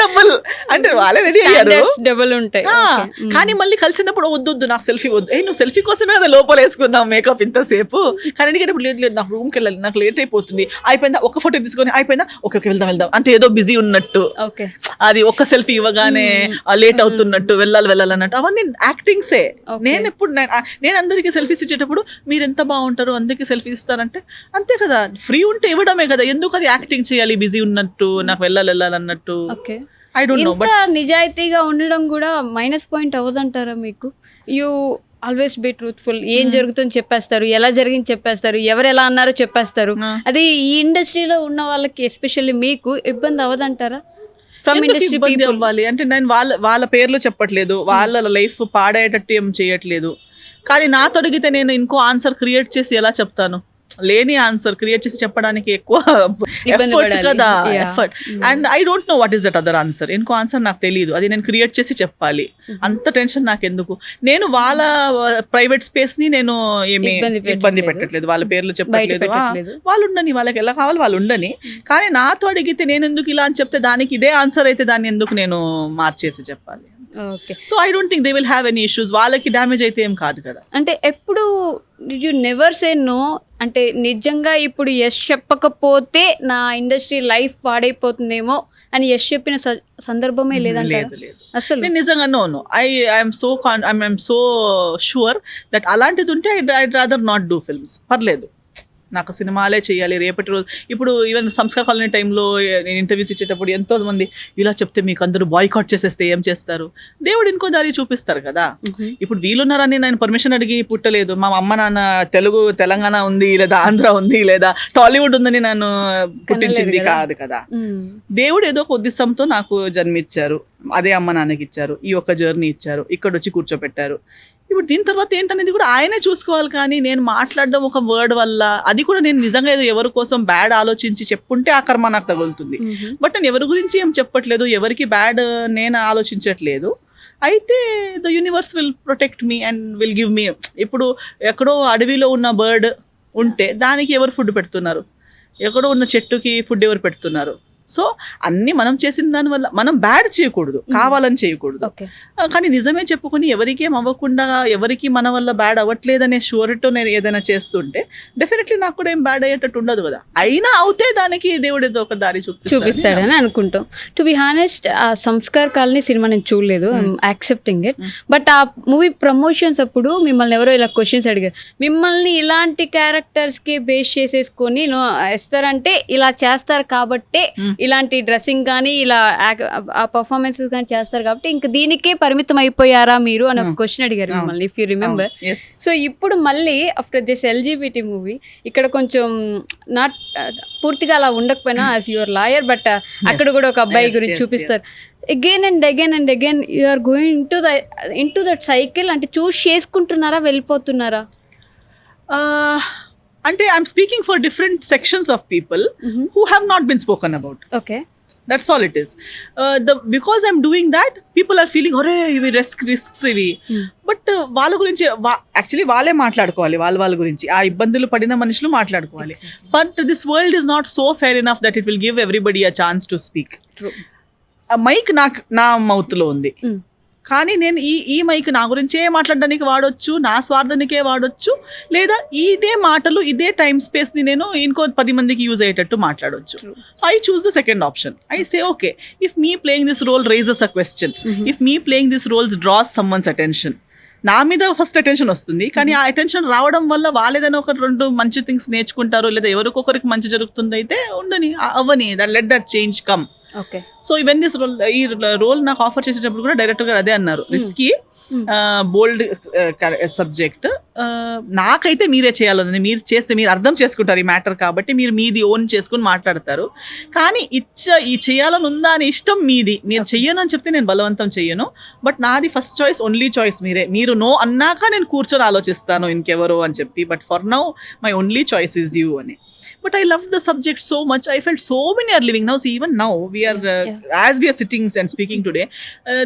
డబుల్ అంటే వాళ్ళే రెడీ అయ్యారు, డబుల్ ఉంటాయి. కానీ మళ్ళీ కలిసినప్పుడు వద్దు నాకు సెల్ఫీ వద్దు, నువ్వు సెల్ఫీ కోసమే కదా లోపల వేసుకున్నావు మేకప్ ఇంతసేపు. కానీ అడిగేటప్పుడు లేదు నాకు రూమ్కి వెళ్ళాలి, నాకు లేట్ అయిపోతుంది, అయిపోయిందా ఒక ఫోటో తీసుకొని అయిపోయిందా ఓకే వెళ్దాం అంటే ఏదో బిజీ ఉన్నట్టు, అది ఒక్క సెల్ఫీ ఇవ్వగానే లేట్ అవుతున్నట్టు, వెళ్ళాలి అన్నట్టు, అవన్నీ యాక్టింగ్సే. నేను అందరికీ సెల్ఫీస్ ఇచ్చేటప్పుడు మీరు ఎంత బాగుంటారు అందరికీ సెల్ఫీ ఇస్తారంటే అంతే కదా, ఫ్రీ ఉంటే ఇవ్వడమే కదా, ఎందుకు అది యాక్టింగ్ చేయాలి బిజీ ఉన్నట్టు, నాకు వెళ్ళాలన్నట్టు. I don't know. బట్ నిజాయితీగా ఉండడం కూడా మైనస్ పాయింట్ అవ్వదంటారా మీకు? You always be truthful. ఏం జరుగుతుందో చెప్పేస్తారు, ఎలా జరిగింది చెప్పేస్తారు, ఎవరు ఎలా అన్నారో చెప్పేస్తారు. అది ఈ ఇండస్ట్రీలో ఉన్న వాళ్ళకి ఎస్పెషల్లీ మీకు ఇబ్బంది అవ్వదంటారా? ఫ్రమ్ ఇండస్ట్రీ పీపుల్ అవ్వాలి అంటే నేను వాళ్ళ పేర్లు చెప్పట్లేదు, వాళ్ళ లైఫ్ పాడేటట్టు ఏం చేయట్లేదు. కానీ నాతో అడిగితే నేను ఇంకో ఆన్సర్ క్రియేట్ చేసి ఎలా చెప్తాను? లేని ఆన్సర్ క్రియేట్ చేసి చెప్పడానికి ఎక్కువ ఇబ్బంది ఎఫర్ట్ పడాలి. కదా, Yeah. Effort. And I don't know what is that other answer. ఇంకో ఆన్సర్ నాకు తెలియదు, అది నేను క్రియేట్ చేసి చెప్పాలి. అంత టెన్షన్ నాకు ఎందుకు? నేను వాళ్ళ ప్రైవేట్ స్పేస్ ని నేను ఏమి ఇబ్బంది ఇబ్బంది పెట్టట్లేదు. పెట్టట్లేదు, వాళ్ళ పేర్లు చెప్పట్లేదు. పెట్టట్లేదు. వాళ్ళు ఉండని, వాళ్ళకి ఎలా కావాలి వాళ్ళు ఉండని. కానీ నాతో అడిగితే నేను ఎందుకు ఇలా అని చెప్తే దానికి ఇదే ఆన్సర్ అయితే దాన్ని ఎందుకు నేను మార్చేసి చెప్పాలి? Okay. So I don't think they will have any issues. వాళ్ళకి డ్యామేజ్ అయితే ఏం కాదు కదా. అంటే ఎప్పుడు యు నెవర్ సే నో, అంటే నిజంగా ఇప్పుడు యష్ చెప్పకపోతే నా ఇండస్ట్రీ లైఫ్ పాడైపోతుందేమో అని యష్ చెప్పిన సందర్భమే లేదంట. లేదు. అసలు నేను నిజంగా no I'm so sure that అలాంటిది ఉంటే I'd rather not do films. పర్లేదు, నాకు సినిమాలే చేయాలి. రేపటి రోజు ఇప్పుడు ఈవెన్ సంస్కార్ కాలనీ టైంలో నేను ఇంటర్వ్యూస్ ఇచ్చేటప్పుడు ఎంతో మంది ఇలా చెప్తే మీకు అందరూ బాయ్కాట్ చేసేస్తే ఏం చేస్తారు? దేవుడు ఇంకో దారి చూపిస్తారు కదా. ఇప్పుడు వీళ్ళున్నారని నేను పర్మిషన్ అడిగి పుట్టలేదు. మా అమ్మ నాన్న తెలంగాణ ఉంది, లేదా ఆంధ్ర ఉంది, లేదా టాలీవుడ్ ఉందని నన్ను పుట్టించింది కాదు కదా. దేవుడు ఏదో ఒక ఉద్దేశంతో నాకు జన్మిచ్చారు, అదే అమ్మ నాన్నకి ఇచ్చారు, ఈ ఒక్క జర్నీ ఇచ్చారు, ఇక్కడ వచ్చి కూర్చోపెట్టారు. ఇప్పుడు దీని తర్వాత ఏంటనేది కూడా ఆయనే చూసుకోవాలి. కానీ నేను మాట్లాడడం ఒక వర్డ్ వల్ల, అది కూడా నేను నిజంగా ఏదో ఎవరి కోసం బ్యాడ్ ఆలోచించి చెప్పుంటే ఆ కర్మ నాకు తగులుతుంది. బట్ నేను ఎవరి గురించి ఏం చెప్పట్లేదు, ఎవరికి బ్యాడ్ నేను ఆలోచించట్లేదు. అయితే the universe will protect me and will give me. ఇప్పుడు ఎక్కడో అడవిలో ఉన్న బర్డ్ ఉంటే దానికి ఎవరు ఫుడ్ పెడుతున్నారు? ఎక్కడో ఉన్న చెట్టుకి ఫుడ్ ఎవరు పెడుతున్నారు? సో అన్ని మనం చేసిన దానివల్ల మనం బ్యాడ్ చేయకూడదు, కావాలని చేయకూడదు. కానీ నిజమే చెప్పుకొని ఎవరికి ఏం అవ్వకుండా, ఎవరికి మన వల్ల బ్యాడ్ అవ్వట్లేదనే షూరిటీతో నేను ఏదైనా చేస్తుంటే డెఫినెట్లీ నాకు కూడా ఏం బ్యాడ్ అయ్యేటట్టు ఉండదు కదా. అయినా అవుతే దానికి దేవుడు ఏదో ఒక దారి చూపిస్తాడని అనుకుంటాం. టు బి హానెస్ట్, ఆ సంస్కార్ కాలనీ సినిమా నేను చూడలేదు, యాక్సెప్టింగ్ ఇట్. బట్ ఆ మూవీ ప్రమోషన్స్ అప్పుడు మిమ్మల్ని ఎవరో ఇలా క్వశ్చన్స్ అడిగారు, మిమ్మల్ని ఇలాంటి క్యారెక్టర్స్కి బేస్ చేసేసుకొని వేస్తారంటే ఇలా చేస్తారు కాబట్టి, ఇలాంటి డ్రెస్సింగ్ కానీ ఇలా ఆ పర్ఫార్మెన్సెస్ కానీ చేస్తారు కాబట్టి ఇంకా దీనికే పరిమితం అయిపోయారా మీరు అని ఒక క్వశ్చన్ అడిగారు మిమ్మల్ని, ఇఫ్ యూ రిమెంబర్. సో ఇప్పుడు మళ్ళీ ఆఫ్టర్ దిస్ ఎల్జీబీటీ మూవీ ఇక్కడ కొంచెం నాట్ పూర్తిగా అలా ఉండకపోయినా యాజ్ యువర్ లాయర్, బట్ అక్కడ కూడా ఒక అబ్బాయి గురించి చూపిస్తారు. Again and again you are going into that cycle. అంటే చూస్ చేసుకుంటున్నారా, వెళ్ళిపోతున్నారా? అంటే I'm speaking for different sections of people who have not been spoken about. Okay. That's all it is. Because I'm doing that, people are feeling, "Arey, ivi risks ivi." But వాళ్ళ గురించి actually వాళ్ళే మాట్లాడుకోవాలి, వాళ్ళ గురించి ఆ ఇబ్బందులు పడిన మనుషులు మాట్లాడుకోవాలి. But this world is not so fair enough that it will give everybody a chance to speak. True. ఆ మైక్ నా మౌత్లో ఉంది, కానీ నేను ఈ మైక్ నా గురించే మాట్లాడడానికి వాడొచ్చు, నా స్వార్థానికే వాడొచ్చు, లేదా ఇదే మాటలు ఇదే టైం స్పేస్ని నేను ఇంకో 10 మందికి యూజ్ అయ్యేటట్టు మాట్లాడొచ్చు. So I choose the second option. I say okay, if me playing this role raises a question, if me playing this roles draws someone's attention, నా మీద ఫస్ట్ అటెన్షన్ వస్తుంది. కానీ ఆ అటెన్షన్ రావడం వల్ల వాళ్ళు ఏదైనా ఒక 2 మంచి థింగ్స్ నేర్చుకుంటారు, లేదా ఎవరికొకరికి మంచి జరుగుతుంది అయితే ఉండని, అవ్వని, let that change come. Okay. So even this role, ఈ రోల్ నాకు ఆఫర్ చేసేటప్పుడు కూడా డైరెక్టర్ గారు అదే అన్నారు, రిస్కీ బోల్డ్ సబ్జెక్ట్, నాకైతే మీరే చేయాలని, మీరు చేస్తే మీరు అర్థం చేసుకుంటారు ఈ మ్యాటర్ కాబట్టి మీరు మీది ఓన్ చేసుకుని మాట్లాడతారు. కానీ ఈ చేయాలని ఉందా అని ఇష్టం మీది, మీరు చెయ్యను అని చెప్తే నేను బలవంతం చెయ్యను. బట్ నాది ఫస్ట్ చాయిస్, ఓన్లీ చాయిస్ మీరే. మీరు నో అన్నాక నేను కూర్చొని ఆలోచిస్తాను ఇంకెవరో అని చెప్పి. But for now my only choice is you అని. But I loved the subject so much. I felt so many are living now. See, even now we are, as we are sitting and speaking today,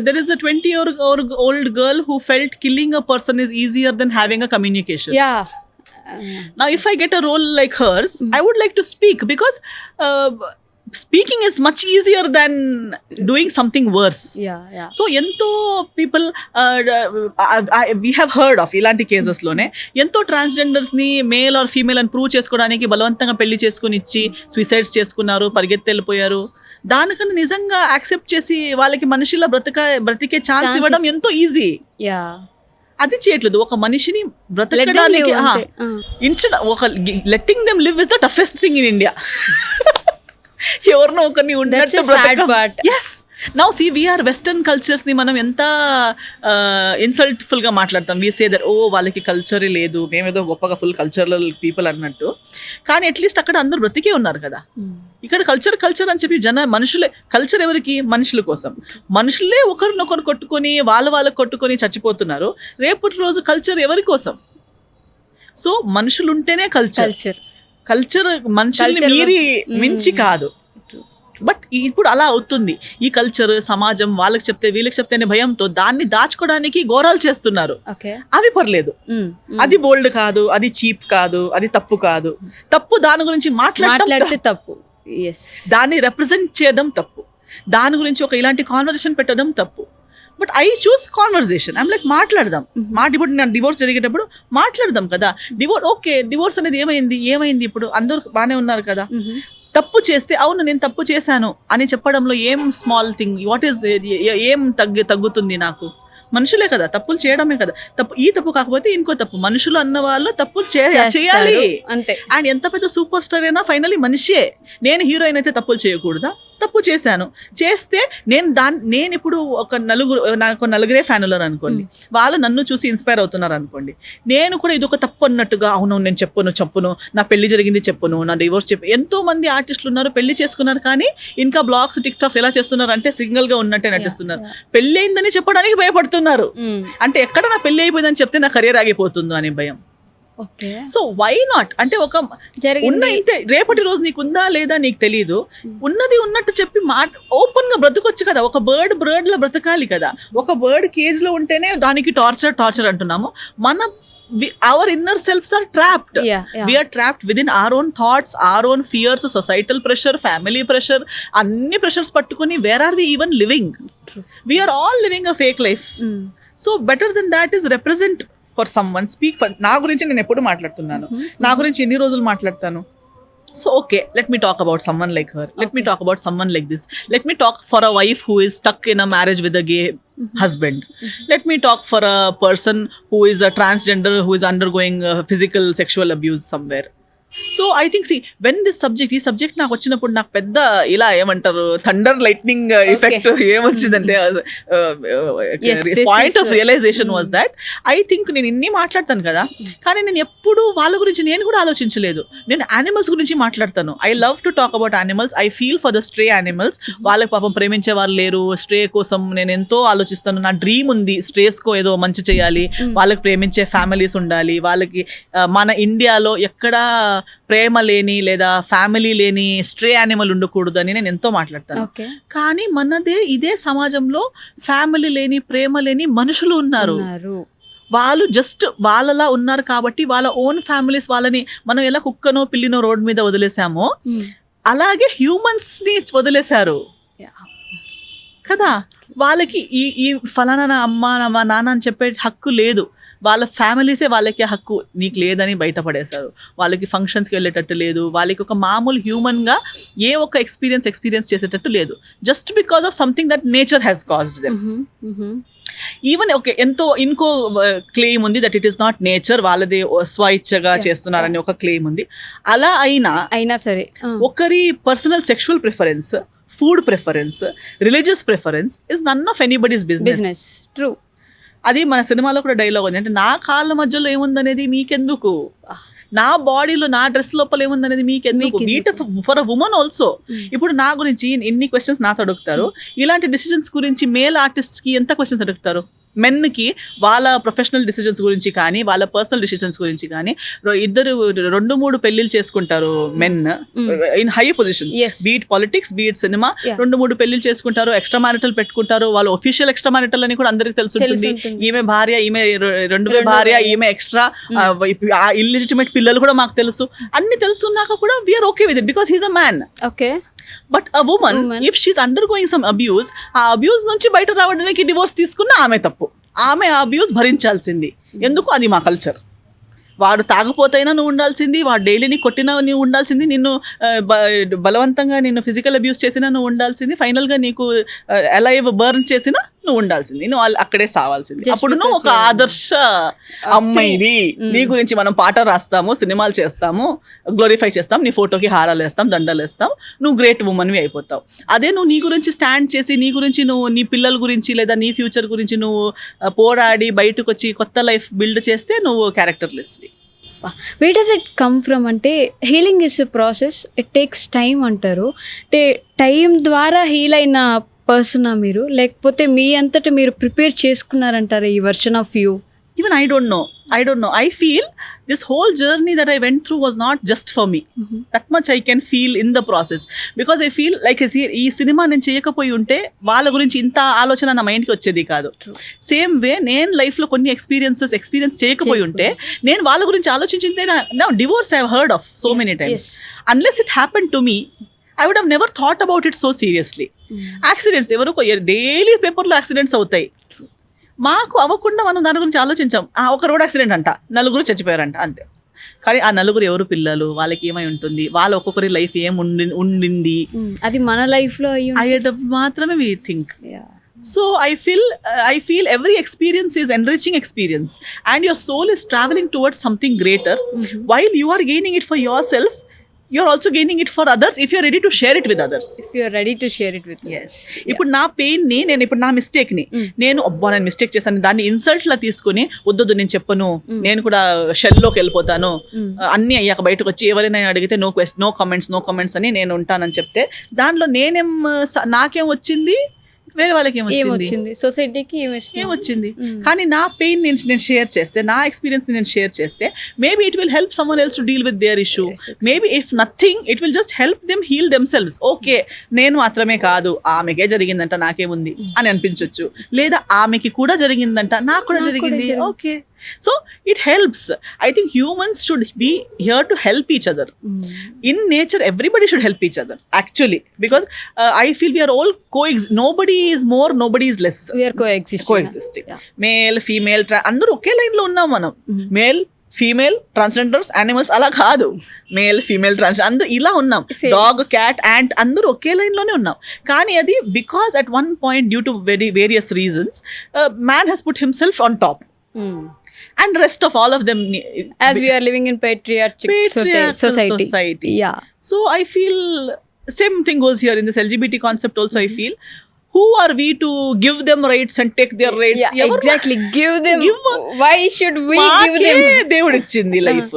there is a 20-year-old girl who felt killing a person is easier than having a communication. Yeah. Now, if I get a role like hers, I would like to speak, because speaking is much easier than doing something worse. Yeah. So ఎంతో people we have heard of ఇలాంటి కేసెస్లోనే ఎంతో ట్రాన్స్జెండర్స్ని male or female అని prove చేసుకోవడానికి బలవంతంగా పెళ్లి చేసుకుని ఇచ్చి suicides చేసుకున్నారు, పరిగెత్తి వెళ్ళిపోయారు. దానికన్నా నిజంగా యాక్సెప్ట్ చేసి వాళ్ళకి మనిషిలా బ్రతికే ఛాన్స్ ఇవ్వడం ఎంతో ఈజీ. అది చేయట్లేదు. ఒక మనిషిని బ్రతకడానికి ఒక letting them live is the toughest thing in India. ఎవరినో ఒకరిని ఉన్నట్టు. Yes, now see we're western కల్చర్స్ని మనం ఎంత ఇన్సల్ట్ఫుల్గా మాట్లాడతాం. వీ సే దట్, ఓ వాళ్ళకి కల్చరే లేదు, మేమేదో గొప్పగా ఫుల్ కల్చరల్ పీపుల్ అన్నట్టు. కానీ అట్లీస్ట్ అక్కడ అందరూ బ్రతికే ఉన్నారు కదా. ఇక్కడ కల్చర్ అని చెప్పి మనుషులే కల్చర్. ఎవరికి? మనుషుల కోసం. మనుషులే ఒకరినొకరు కొట్టుకొని వాళ్ళకి కొట్టుకొని చచ్చిపోతున్నారు. రేపటి రోజు కల్చర్ ఎవరి కోసం? సో మనుషులు ఉంటేనే కల్చర్. కల్చర్ మనుషుల్ని మీరి మించి కాదు. బట్ ఇప్పుడు అలా అవుతుంది. ఈ కల్చర్ సమాజం వాళ్ళకి చెప్తే వీళ్ళకి చెప్తే అనే భయంతో దాన్ని దాచుకోవడానికి ఘోరాలు చేస్తున్నారు. అవి పర్లేదు, అది బోల్డ్ కాదు, అది చీప్ కాదు, అది తప్పు కాదు. తప్పు దాని గురించి మాట్లాడితే తప్పు, దాన్ని రిప్రజెంట్ చేయడం తప్పు, దాని గురించి ఒక ఇలాంటి కాన్వర్సేషన్ పెట్టడం తప్పు. But I choose conversation. I'm like మాట్లాడదాం. ఇప్పుడు నేను డివోర్స్ జరిగేటప్పుడు మాట్లాడదాం కదా. డివోర్స్ అనేది ఏమైంది ఇప్పుడు అందరూ బాగానే ఉన్నారు కదా. తప్పు చేస్తే అవును నేను తప్పు చేశాను అని చెప్పడంలో ఏం స్మాల్ థింగ్, వాట్ ఈస్ ఏం తగ్గుతుంది నాకు? మనుషులే కదా, తప్పులు చేయడమే కదా తప్పు. ఈ తప్పు కాకపోతే ఇంకో తప్పు. మనుషులు అన్న వాళ్ళు తప్పులు చేయాలి అంతే. అండ్ ఎంత పెద్ద సూపర్ స్టార్ అయినా ఫైనలీ మనిషే. నేను హీరోయిన్ అయితే తప్పులు చేయకూడదా? తప్పు చేశాను, చేస్తే నేను ఇప్పుడు నాకు నలుగురే ఫ్యాన్ ఉన్నారు అనుకోండి, వాళ్ళు నన్ను చూసి ఇన్స్పైర్ అవుతున్నారు అనుకోండి, నేను కూడా ఇది ఒక తప్పు అన్నట్టుగా అవును నేను చెప్పును, నా పెళ్లి జరిగింది చెప్పును, నా డివోర్స్ ఎంతో మంది ఆర్టిస్టులు ఉన్నారు, పెళ్లి చేసుకున్నారు, కానీ ఇంకా బ్లాగ్స్ టిక్ టాక్స్ ఎలా చేస్తున్నారు అంటే సింగిల్ గా ఉన్నట్టే నటిస్తున్నారు. పెళ్లి అయిందని చెప్పడానికి భయపడుతున్నారు. అంటే ఎక్కడ నా పెళ్లి అయిపోయిందని చెప్తే నా కెరీర్ ఆగిపోతుందో అనే భయం. సో వై నాట్ అంటే ఒక ఉన్న ఇంతే, రేపటి రోజు నీకు ఉందా లేదా నీకు తెలీదు, ఉన్నది ఉన్నట్టు చెప్పి ఓపెన్ గా బ్రతకొచ్చు కదా. ఒక బర్డ్ లా బ్రతకాలి కదా. ఒక బర్డ్ కేజ్ లో ఉంటేనే దానికి టార్చర్ అంటున్నాము. our inner selves are trapped. We are trapped within our own thoughts, our own fears, societal pressure, family pressure, anni pressures pattukoni where are we even living? We are all living a fake life. So better than that is represent for someone, speak for. నా గురించి నేను ఎప్పుడు మాట్లాడుతున్నాను, నా గురించి ఎన్ని రోజులు మాట్లాడతాను. So okay, let me talk about someone like her. Let me talk about someone like this. Let me talk for a wife who is stuck in a marriage with a gay husband. Let me talk for a person who is a transgender, who is undergoing physical sexual abuse somewhere. So I think when this ఈ subject నాకు వచ్చినప్పుడు నాకు పెద్ద ఇలా ఏమంటారు thunder lightning effect ఏమొచ్చిందంటే point of realisation was that I think నేను ఇన్ని మాట్లాడతాను కదా, కానీ నేను ఎప్పుడు వాళ్ళ గురించి నేను కూడా ఆలోచించలేదు. నేను యానిమల్స్ గురించి మాట్లాడతాను. I love to talk about animals. I feel for the stray animals. వాళ్ళకి పాపం ప్రేమించే వాళ్ళు లేరు. స్ట్రే కోసం నేను ఎంతో ఆలోచిస్తాను. నా డ్రీమ్ ఉంది స్ట్రేస్కో ఏదో మంచి చేయాలి, వాళ్ళకి ప్రేమించే ఫ్యామిలీస్ ఉండాలి. వాళ్ళకి మన ఇండియాలో ఎక్కడా ప్రేమ లేని లేదా ఫ్యామిలీ లేని స్ట్రే యానిమల్ ఉండకూడదు అని నేను ఎంతో మాట్లాడతాను. కానీ మనదే ఇదే సమాజంలో ఫ్యామిలీ లేని ప్రేమ లేని మనుషులు ఉన్నారు. వాళ్ళు జస్ట్ వాళ్ళలా ఉన్నారు కాబట్టి వాళ్ళ ఓన్ ఫ్యామిలీస్ వాళ్ళని మనం ఎలా కుక్కనో పిల్లినో రోడ్ మీద వదిలేసామో అలాగే హ్యూమన్స్ ని వదిలేశారు కదా. వాళ్ళకి ఈ ఫలానా అమ్మ నాన్న అని చెప్పే హక్కు లేదు. వాళ్ళ ఫ్యామిలీసే వాళ్ళకి హక్కు నీకు లేదని బయటపడేశారు. వాళ్ళకి ఫంక్షన్స్కి వెళ్ళేటట్టు లేదు. వాళ్ళకి ఒక మామూలు హ్యూమన్గా ఏ ఒక్క ఎక్స్పీరియన్స్ చేసేటట్టు లేదు. Just because of something that nature has caused them. Even okay ఇంకో క్లెయిమ్ ఉంది that it is not nature, వాళ్ళది స్వైచ్ఛగా చేస్తున్నారని ఒక క్లెయిమ్ ఉంది. అలా అయినా సరే ఒకరి personal sexual preference, food preference, religious preference is none of anybody's business. True. అది మన సినిమాలో కూడా డైలాగ్ ఉంది, అంటే నా కాళ్ళ మధ్యలో ఏముందనేది మీకెందుకు, నా బాడీలో నా డ్రెస్ లోపల ఏముందనేది మీకెందుకు. Beat for a woman also. ఇప్పుడు నా గురించి ఎన్ని క్వశ్చన్స్ నాతో అడుగుతారు, ఇలాంటి డిసిజన్స్ గురించి మేల్ ఆర్టిస్ట్కి ఎంత క్వశ్చన్స్ అడుగుతారు. మెన్కి వాళ్ళ ప్రొఫెషనల్ డిసిజన్స్ గురించి కానీ వాళ్ళ పర్సనల్ డిసిజన్స్ గురించి కానీ 2-3 పెళ్లిళ్ళు చేసుకుంటారు men in high positions, beat politics beat cinema. 2-3 పెళ్లిళ్ళు చేసుకుంటారు, ఎక్స్ట్రా మ్యారిటల్ పెట్టుకుంటారు. వాళ్ళు ఒఫీషియల్ ఎక్స్ట్రా మ్యారిటల్ అని కూడా అందరికి తెలుసుంటుంది. ఈమె భార్య, ఈమె రెండో భార్య, ఈమె ఎక్స్ట్రా, ఇల్లిజిటిమేట్ పిల్లలు కూడా మాకు తెలుసు. అన్ని తెలుసున్నాక కూడా we're okay with it because he's a man. Okay. But a woman if she is undergoing some abuse, ఆ అబ్యూస్ నుంచి బయట రావడానికి డివోర్స్ తీసుకున్న ఆమె తప్పు. ఆమె ఆ అబ్యూస్ భరించాల్సింది. ఎందుకు? అది మా కల్చర్. వాడు తాగపోతైనా నువ్వు ఉండాల్సింది, వాడు డైలీ నీ కొట్టినా నువ్వు ఉండాల్సింది, నిన్ను బలవంతంగా నిన్ను ఫిజికల్ అబ్యూస్ చేసినా నువ్వు ఉండాల్సింది, ఫైనల్గా నీకు అలైవ్ బర్న్ చేసినా నువ్వు ఉండాల్సింది, నువ్వు అక్కడే సావాల్సింది. అప్పుడు నువ్వు ఒక ఆదర్శ అమ్మాయివి. నీ గురించి మనం పాట రాస్తాము, సినిమాలు చేస్తాము, గ్లోరిఫై చేస్తాం, నీ ఫోటోకి హారాలు వేస్తాం, దండలు వేస్తాం, నువ్వు గ్రేట్ ఉమెన్వి అయిపోతావు. అదే నువ్వు నీ గురించి స్టాండ్ చేసి, నీ గురించి నువ్వు నీ పిల్లల గురించి లేదా నీ ఫ్యూచర్ గురించి నువ్వు పోరాడి బయటకు వచ్చి కొత్త లైఫ్ బిల్డ్ చేస్తే నువ్వు characterless. Where does it come from అంటే healing is a process, it takes time అంటారు. అంటే టైం ద్వారా హీల్ అయిన పర్సనా మీరు, లేకపోతే మీ అంతటా మీరు ప్రిపేర్ చేసుకున్నారంటారా ఈ version of you? Even I don't no. I don't know. I feel this whole journey that I went through was not just for me. That much I can feel in the process. Because I feel like ఈ cinema నేను చేయకపోయి ఉంటే వాళ్ళ గురించి ఇంత ఆలోచన నా మైండ్కి వచ్చేది కాదు. సేమ్ వే నేను లైఫ్లో కొన్ని ఎక్స్పీరియన్స్ చేయకపోయి ఉంటే నేను వాళ్ళ గురించి ఆలోచించిందే నా divorce I have heard of so many times. Unless it happened to me, I would have never thought about it so seriously. Accidents, ఎవరికో డైలీ పేపర్లో యాక్సిడెంట్స్ అవుతాయి. మాకు అవ్వకుండా మనం దాని గురించి ఆలోచించాం. ఒక రోడ్ యాక్సిడెంట్ అంట, 4 చచ్చిపోయారంట, అంతే. కానీ ఆ 4 ఎవరు పిల్లలు, వాళ్ళకి ఏమై ఉంటుంది, వాళ్ళ ఒక్కొక్కరి లైఫ్ ఏం ఉండింది, అది మన లైఫ్లో అయ్యేట మాత్రమే we think. So I feel every experience is enriching experience and your soul is traveling towards something greater. While you are gaining it for yourself, you're also gaining it for others if you're ready to share it with others. If you're ready to share it with yes. ఇప్పుడు నా pain ని నేను ఇప్పుడు నా mistake ని నేను నేను mistake చేశాను దాన్ని ఇన్సల్ట్ లా తీసుకుని వద్దు నేను చెప్పను, నేను కూడా షెల్ లోకి వెళ్ళిపోతాను, అన్ని అయ్యాక బయటకు వచ్చి ఎవరైనా అడిగితే నో కామెంట్స్ అని నేను ఉంటానని చెప్తే దాంట్లో నాకేం వచ్చింది, వేరే వాళ్ళకి ఏమొచ్చింది, సొసైటీకి ఏమొచ్చింది. కానీ నా పెయిన్ నేను షేర్ చేస్తే, నా ఎక్స్పీరియన్స్ నేను షేర్ చేస్తే, maybe it will help someone else to deal with their issue. Maybe if nothing it will just help them heal themselves. Okay, నేను మాత్రమే కాదు, ఆమెకే జరిగిందంట నాకేముంది అని అనిపించవచ్చు. లేదా ఆమెకి కూడా జరిగిందంట నాకు కూడా జరిగింది, okay. So it helps. I think humans should be here to help each other. In nature, everybody should help each other, actually. Because I feel we are all nobody is more, nobody is less. We are coexisting. Yeah. Male, female, అందరూ ఒకే line లో ఉన్నాం మనం. Male, female, transgenders, animals అలా కాదు. Male, female, ట్రాన్స్ అందరూ ఇలా ఉన్నాం. Dog, cat, ant అందరూ ఒకే లైన్ లోనే ఉన్నాం. కానీ అది because at one point due to various reasons man has put himself on top. And rest of all of them, as we are living in patriarchal society. Yeah. So I feel same thing goes here in this LGBT concept also. I feel who are we to give them rights and take their rights? Yeah, exactly. Give them. Why should we give them? దేవుడు ఇచ్చింది life.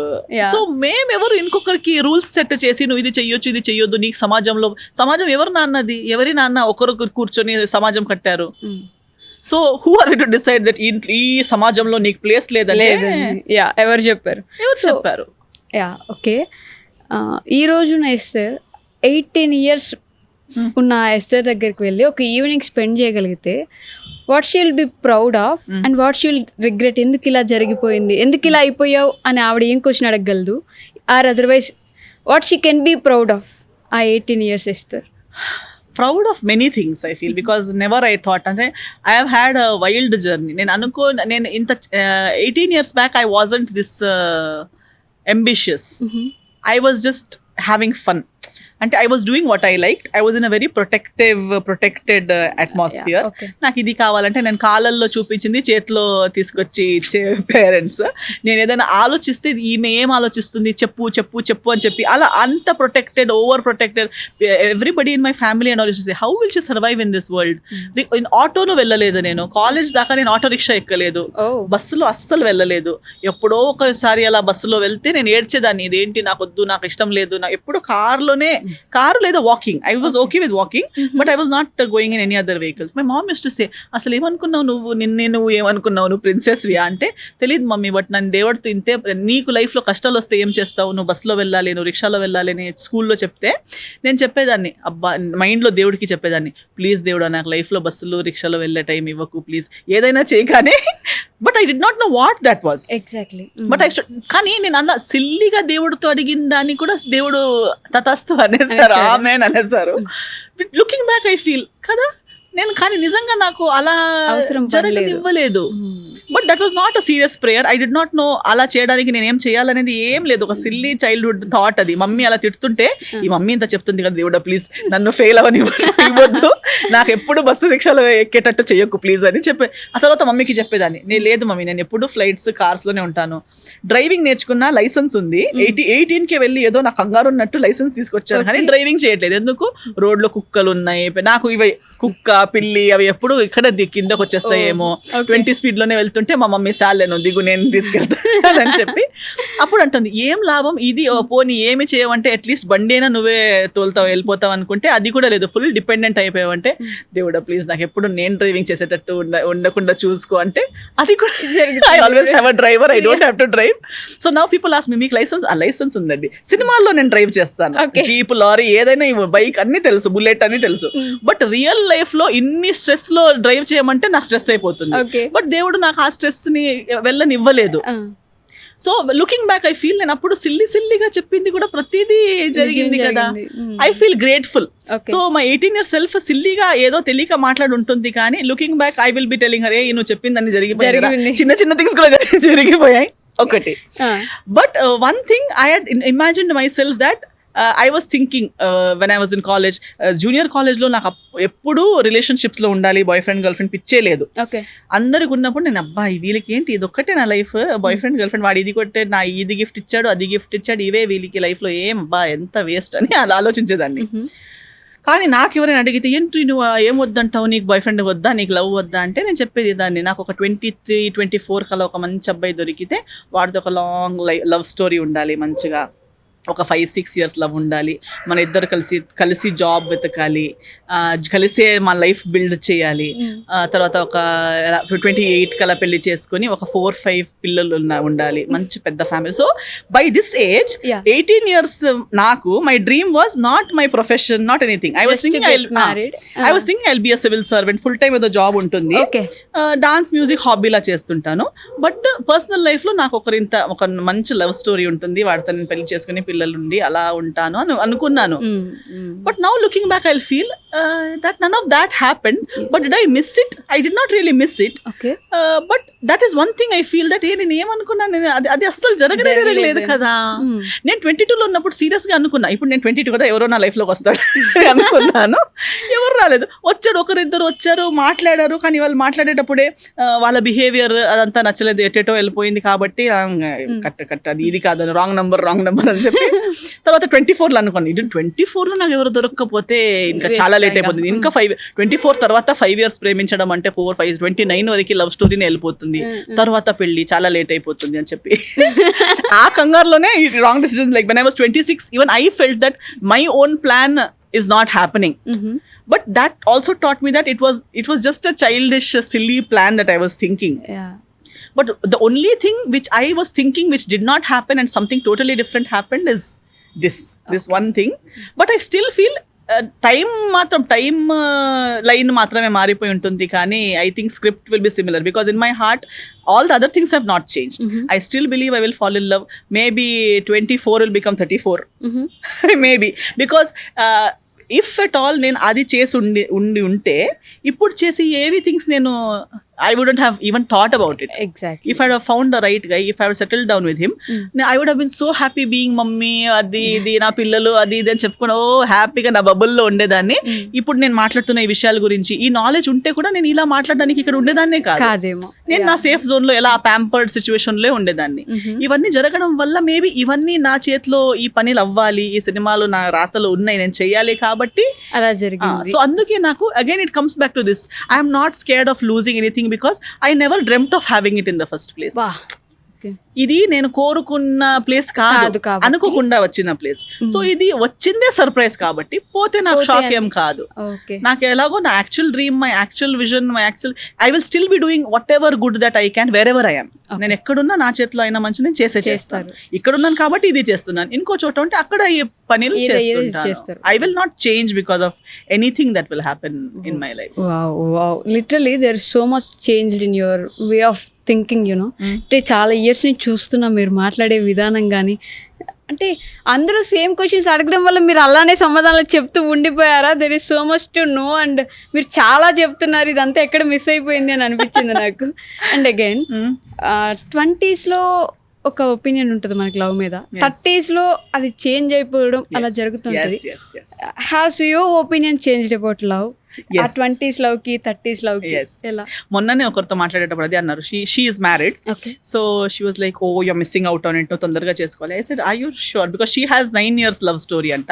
So మేమెవరు ఇంకొకరికి rules set చేసి నువ్వు ఇది చెయ్యొచ్చు ఇది చెయ్యొద్దు, నీకు సమాజం ఎవరు నాన్నది, ఎవరి నాన్న ఒకరు కూర్చొని సమాజం కట్టారు. So who are we to decide that ఈ సమాజంలో నీకు ప్లేస్ లేదని ఎవరు చెప్పారు? Yeah, okay. ఈ రోజున ఎస్తర్ 18 years ఉన్న ఎస్తర్ దగ్గరికి వెళ్ళి ఒక ఈవినింగ్ స్పెండ్ చేయగలిగితే what she will be proud of and what she will regret? ఎందుకు ఇలా జరిగిపోయింది, ఎందుకు ఇలా అయిపోయావు అని ఆవిడ ఏం క్వశ్చన్ అడగగలదు? Or otherwise what she can be proud of ఆ 18 years Esther? Proud of many things I feel, because never I thought, and I have had a wild journey. నేను ఇంత 18 years back I wasn't this ambitious. I was just having fun. అంటే I was doing what I liked. I was in a very protected atmosphere. నాకు ఇది కావాలంటే నేను కాలల్లో చూపించింది చేతిలో తీసుకొచ్చి ఇచ్చే పేరెంట్స్. నేను ఏదైనా ఆలోచిస్తే ఈమె ఏం ఆలోచిస్తుంది చెప్పు అని చెప్పి అలా అంత over protected. Everybody in my family and also say how will she survive in this world. ఆటోలో వెళ్ళలేదు నేను, కాలేజ్ దాకా నేను ఆటో రిక్షా ఎక్కలేదు, బస్సులో అస్సలు వెళ్ళలేదు. ఎప్పుడో ఒకసారి అలా బస్సులో వెళ్తే నేను ఏడ్చేదాన్ని, ఇదేంటి నాకు వద్దు, నాకు ఇష్టం లేదు. నాకు ఎప్పుడు కారు లేదా walking. I was okay with walking, but I was not going in any other vehicles. My mom used to say, అసలు ఏమనుకున్నావు నువ్వు ఏమనుకున్నావు, నువ్వు ప్రిన్సెస్ వియా అంటే, తెలియదు మమ్మీ, బట్ నన్ను దేవుడితో ఇంతే, నీకు లైఫ్లో కష్టాలు వస్తే ఏం చేస్తావు, నువ్వు బస్సులో వెళ్ళాలి, నువ్వు రిక్షాలో వెళ్ళాలి అని స్కూల్లో చెప్తే నేను చెప్పేదాన్ని, అబ్బా మైండ్లో దేవుడికి చెప్పేదాన్ని, ప్లీజ్ దేవుడా నాకు లైఫ్లో బస్సులో రిక్షాలో వెళ్ళే టైం ఇవ్వకు ప్లీజ్, ఏదైనా చేయగానే. But I did not know what that was exactly. But కానీ నేను అలా సిల్లీగా దేవుడితో అడిగిన దాన్ని కూడా దేవుడు తతస్తు అనేసారు, ఆమెన్ అనేసారు. లుకింగ్ బ్యాక్ ఐ ఫీల్ కదా, నేను కానీ నిజంగా నాకు అలా జరగనివ్వలేదు. But that was not a serious prayer. I did not know అలా చేయడానికి నేను ఏం చేయాలనేది ఏం లేదు, ఒక సిల్లీ చైల్డ్హుడ్ థాట్ అది. మమ్మీ అలా తిడుతుంటే, ఈ మమ్మీ ఇంత చెప్తుంది కదా దేవుడా ప్లీజ్ నన్ను ఫెయిల్ అవని ఇవ్వద్దు, నాకు ఎప్పుడు బస్సు శిక్షలు ఎక్కేటట్టు చేయకు ప్లీజ్ అని చెప్పే. ఆ తర్వాత మమ్మీకి చెప్పేదాన్ని, నేను లేదు మమ్మీ, నేను ఎప్పుడు ఫ్లైట్స్ కార్స్లోనే ఉంటాను, డ్రైవింగ్ నేర్చుకున్న లైసెన్స్ ఉంది, 18కే వెళ్ళి ఏదో నాకు కంగారు ఉన్నట్టు లైసెన్స్ తీసుకొచ్చాను, కానీ డ్రైవింగ్ చేయట్లేదు. ఎందుకు, రోడ్లో కుక్కలు ఉన్నాయి, నాకు ఇవి కుక్క పిల్లి అవి ఎప్పుడు ఇక్కడ కిందకు వచ్చేస్తాయేమో, 20 స్పీడ్లోనే వెళ్తే వెళ్తుంటే మా మమ్మీ సాలేను దిగు నేను తీసుకెళ్తాను అని చెప్పి అప్పుడు అంటుంది ఏం లాభం ఇది పోనీ ఏమి చేయమంటే అట్లీస్ట్ బండి అయినా నువ్వే తోలుతావు వెళ్ళిపోతావు అనుకుంటే అది కూడా లేదు, ఫుల్ డిపెండెంట్ అయిపోయావంటే దేవుడా ప్లీజ్ నాకు ఎప్పుడు నేను డ్రైవింగ్ చేసేటట్టు ఉండకుండా చూసుకో అంటే అది కూడా I always have a driver, I don't have to drive. So now people ask me మీకు లైసెన్స్ ఉందండి, సినిమాల్లో నేను డ్రైవ్ చేస్తాను, జీప్ లారీ ఏదైనా బైక్ అన్ని తెలుసు, బుల్లెట్ అన్ని తెలుసు, బట్ రియల్ లైఫ్ లో ఇన్ని స్ట్రెస్ లో డ్రైవ్ చేయమంటే నాకు స్ట్రెస్ అయిపోతుంది. బట్ దేవుడు నాకు ఆ స్ట్రెస్ ని వెళ్ళనివ్వలేదు. So looking back I feel నేను అప్పుడు సిల్లీగా చెప్పింది కూడా ప్రతిదీ జరిగింది కదా, I feel grateful. So my 18 years self సిల్లీగా ఏదో తెలియక మాట్లాడి ఉంటుంది, కానీ looking back I will be telling her ఏ నువ్వు చెప్పిందని జరిగిపోయాయి, చిన్న థింగ్స్ కూడా జరిగిపోయాయి ఒకటి. But one thing I had imagined my self that I was thinking when I was in college, junior college లో నాకు ఎప్పుడు రిలేషన్షిప్స్ లో ఉండాలి, బాయ్ ఫ్రెండ్ గర్ల్ ఫ్రెండ్ పిచ్చే లేదు. అందరికి ఉన్నప్పుడు నేను అబ్బాయి వీళ్ళకి ఏంటి ఇది ఒక్కటే నా life, boy friend girl friend వాడు ఇది కొట్టే నా ఇది గిఫ్ట్ ఇచ్చాడు అది గిఫ్ట్ ఇచ్చాడు ఇవే వీళ్ళకి లైఫ్ లో ఏం బా ఎంత వేస్ట్ అని అలా ఆలోచించేదాన్ని. కానీ నాకు ఎవరైనా అడిగితే ఏంటి నువ్వు ఏం వద్దంటావు, నీకు బాయ్ ఫ్రెండ్ వద్దా, నీకు లవ్ వద్దా అంటే నేను చెప్పేది దాన్ని, నాకు ఒక 23-24 కల్లా ఒక మంచి అబ్బాయి దొరికితే వాడితో ఒక లాంగ్ లవ్ స్టోరీ ఉండాలి, మంచిగా ఒక 5-6 years లవ్ ఉండాలి, మన ఇద్దరు కలిసి జాబ్ వెతకాలి, కలిసే మా లైఫ్ బిల్డ్ చేయాలి, తర్వాత ఒక 28 కల్లా పెళ్లి చేసుకుని ఒక 4-5 పిల్లలు ఉండాలి, మంచి పెద్ద family. So by this age 18 years నాకు my dream was not my profession, not anything. I was thinking I'll be a civil servant, full time ఏదో జాబ్ ఉంటుంది, డాన్స్ మ్యూజిక్ హాబీలా చేస్తుంటాను, బట్ పర్సనల్ లైఫ్ లో నాకు ఒక మంచి లవ్ స్టోరీ ఉంటుంది, వాడితో నేను పెళ్లి చేసుకుని పిల్లలు ఉండి అలా ఉంటాను అని అనుకున్నాను. But now looking back I feel that none of that happened, but did I miss it? I did not really miss it. But that is one thing I feel that నేను ఏమనుకున్నాను అది అస్సలు జరగలేదు కదా. నేను 22 లో ఉన్నప్పుడు సీరియస్ గా అనుకున్నా, ఇప్పుడు నేను 22 కదా ఎవరో నా లైఫ్ లోకి వస్తాడు అనుకున్నాను, ఎవరు రాలేదు. ఒకరిద్దరు వచ్చారు మాట్లాడారు, కానీ వాళ్ళు మాట్లాడేటప్పుడే వాళ్ళ బిహేవియర్ అదంతా నచ్చలేదు, ఎటేటో వెళ్ళిపోయింది కాబట్టి కట్ అది ఇది కాదు రాంగ్ నంబర్ అని చెప్పి తర్వాత 24 లో అనుకోండి, ఇది 24 లో నాకు ఎవరు దొరకకపోతే ఇంకా చాలా లేట్ అయిపోతుంది. ఇంకా 24 తర్వాత 5 years ప్రేమించడం అంటే 4-5 29 వరకు లవ్ స్టోరీని వెళ్ళిపోతుంది, తర్వాత పెళ్లి చాలా లేట్ అయిపోతుంది అని చెప్పి ఆ కంగారులోనే wrong decision. Like when I was 26 even I felt that my own plan is not happening, but that also taught me that it was just a childish silly plan that I was thinking. But the only thing which I was thinking which did not happen and something totally different happened is this one thing. But I still feel time line మాత్రమే మారిపోయి ఉంటుంది, కానీ I think script will be similar because in my heart all the other things have not changed. I still believe I will fall in love. Maybe 24 will become 34. Maybe because if at all నేను అది చేసి ఉంటే ఇప్పుడు చేసి ఏవి things నేను I wouldn't have even thought about it. Exactly. If I had found the right guy, if I had settled down with him, I would have been so happy being mummy, అది ఇది నా పిల్లలు అది ఇది అని చెప్పుకుని హ్యాపీగా నా బబుల్లో ఉండేదాన్ని. ఇప్పుడు నేను మాట్లాడుతున్న ఈ విషయాల గురించి ఈ నాలెడ్జ్ ఉంటే కూడా నేను ఇలా మాట్లాడడానికి ఇక్కడ ఉండేదాన్నే కాదేమో. నేను నా సేఫ్ జోన్ లో ఎలా ప్యాంపర్డ్ సిచ్యువేషన్ లో ఉండేదాన్ని. ఇవన్నీ జరగడం వల్ల మేబీ ఇవన్నీ నా చేతిలో ఈ పనులు అవ్వాలి, ఈ సినిమాలు నా రాతలో ఉన్నాయి, నేను చెయ్యాలి కాబట్టి అలా జరిగింది. సో అందుకే నాకు again it comes back to this, I'm not scared of losing anything because I never dreamt of having it in the first place. ఇది నేను కోరుకున్న ప్లేస్ కాదు, అనుకోకుండా వచ్చిన ప్లేస్. సో ఇది వచ్చిందే సర్ప్రైజ్ కాబట్టి పోతే నాకు షాక్ ఏం కాదు. నాకు ఎలాగో నా actual dream, my actual vision, my actual I will still be doing what ever good that I can wear ever I am. నేను ఎక్కడున్నా నా చేతిలో అయినా మంచి నేను చేస్తాను. ఇక్కడున్నాను కాబట్టి ఇది చేస్తున్నాను, ఇంకో చోట ఉంటే అక్కడ ఈ పనులు చేస్తుంటాను. I will not change because of anything that will happen in my life. Literally there is so much changed in your way of thinking, you know. అంటే చాలా ఇయర్స్ నుంచి చూస్తున్నా మీరు మాట్లాడే విధానం కానీ, అంటే అందరూ సేమ్ క్వశ్చన్స్ అడగడం వల్ల మీరు అలానే సమాధానాలు చెప్తూ ఉండిపోయారా? There is so much to know and మీరు చాలా చెప్తున్నారు, ఇదంతా ఎక్కడ మిస్ అయిపోయింది అని అనిపించింది నాకు. అండ్ అగైన్ 20s లో ఒక ఒపీనియన్ ఉంటుంది మనకి లవ్ మీద, 30s లో అది చేంజ్ అయిపోవడం అలా జరుగుతుంటుంది. Has your opinion changed about love? 20s love కి 30s లవ్ కి ఎలా? మొన్ననే ఒకరితో మాట్లాడేటప్పుడు అది అన్నారు, she is married, so she was like oh you're missing out on it, తొందరగా చేసుకోవాలి. I said are you sure because she has 9 years love story అంట.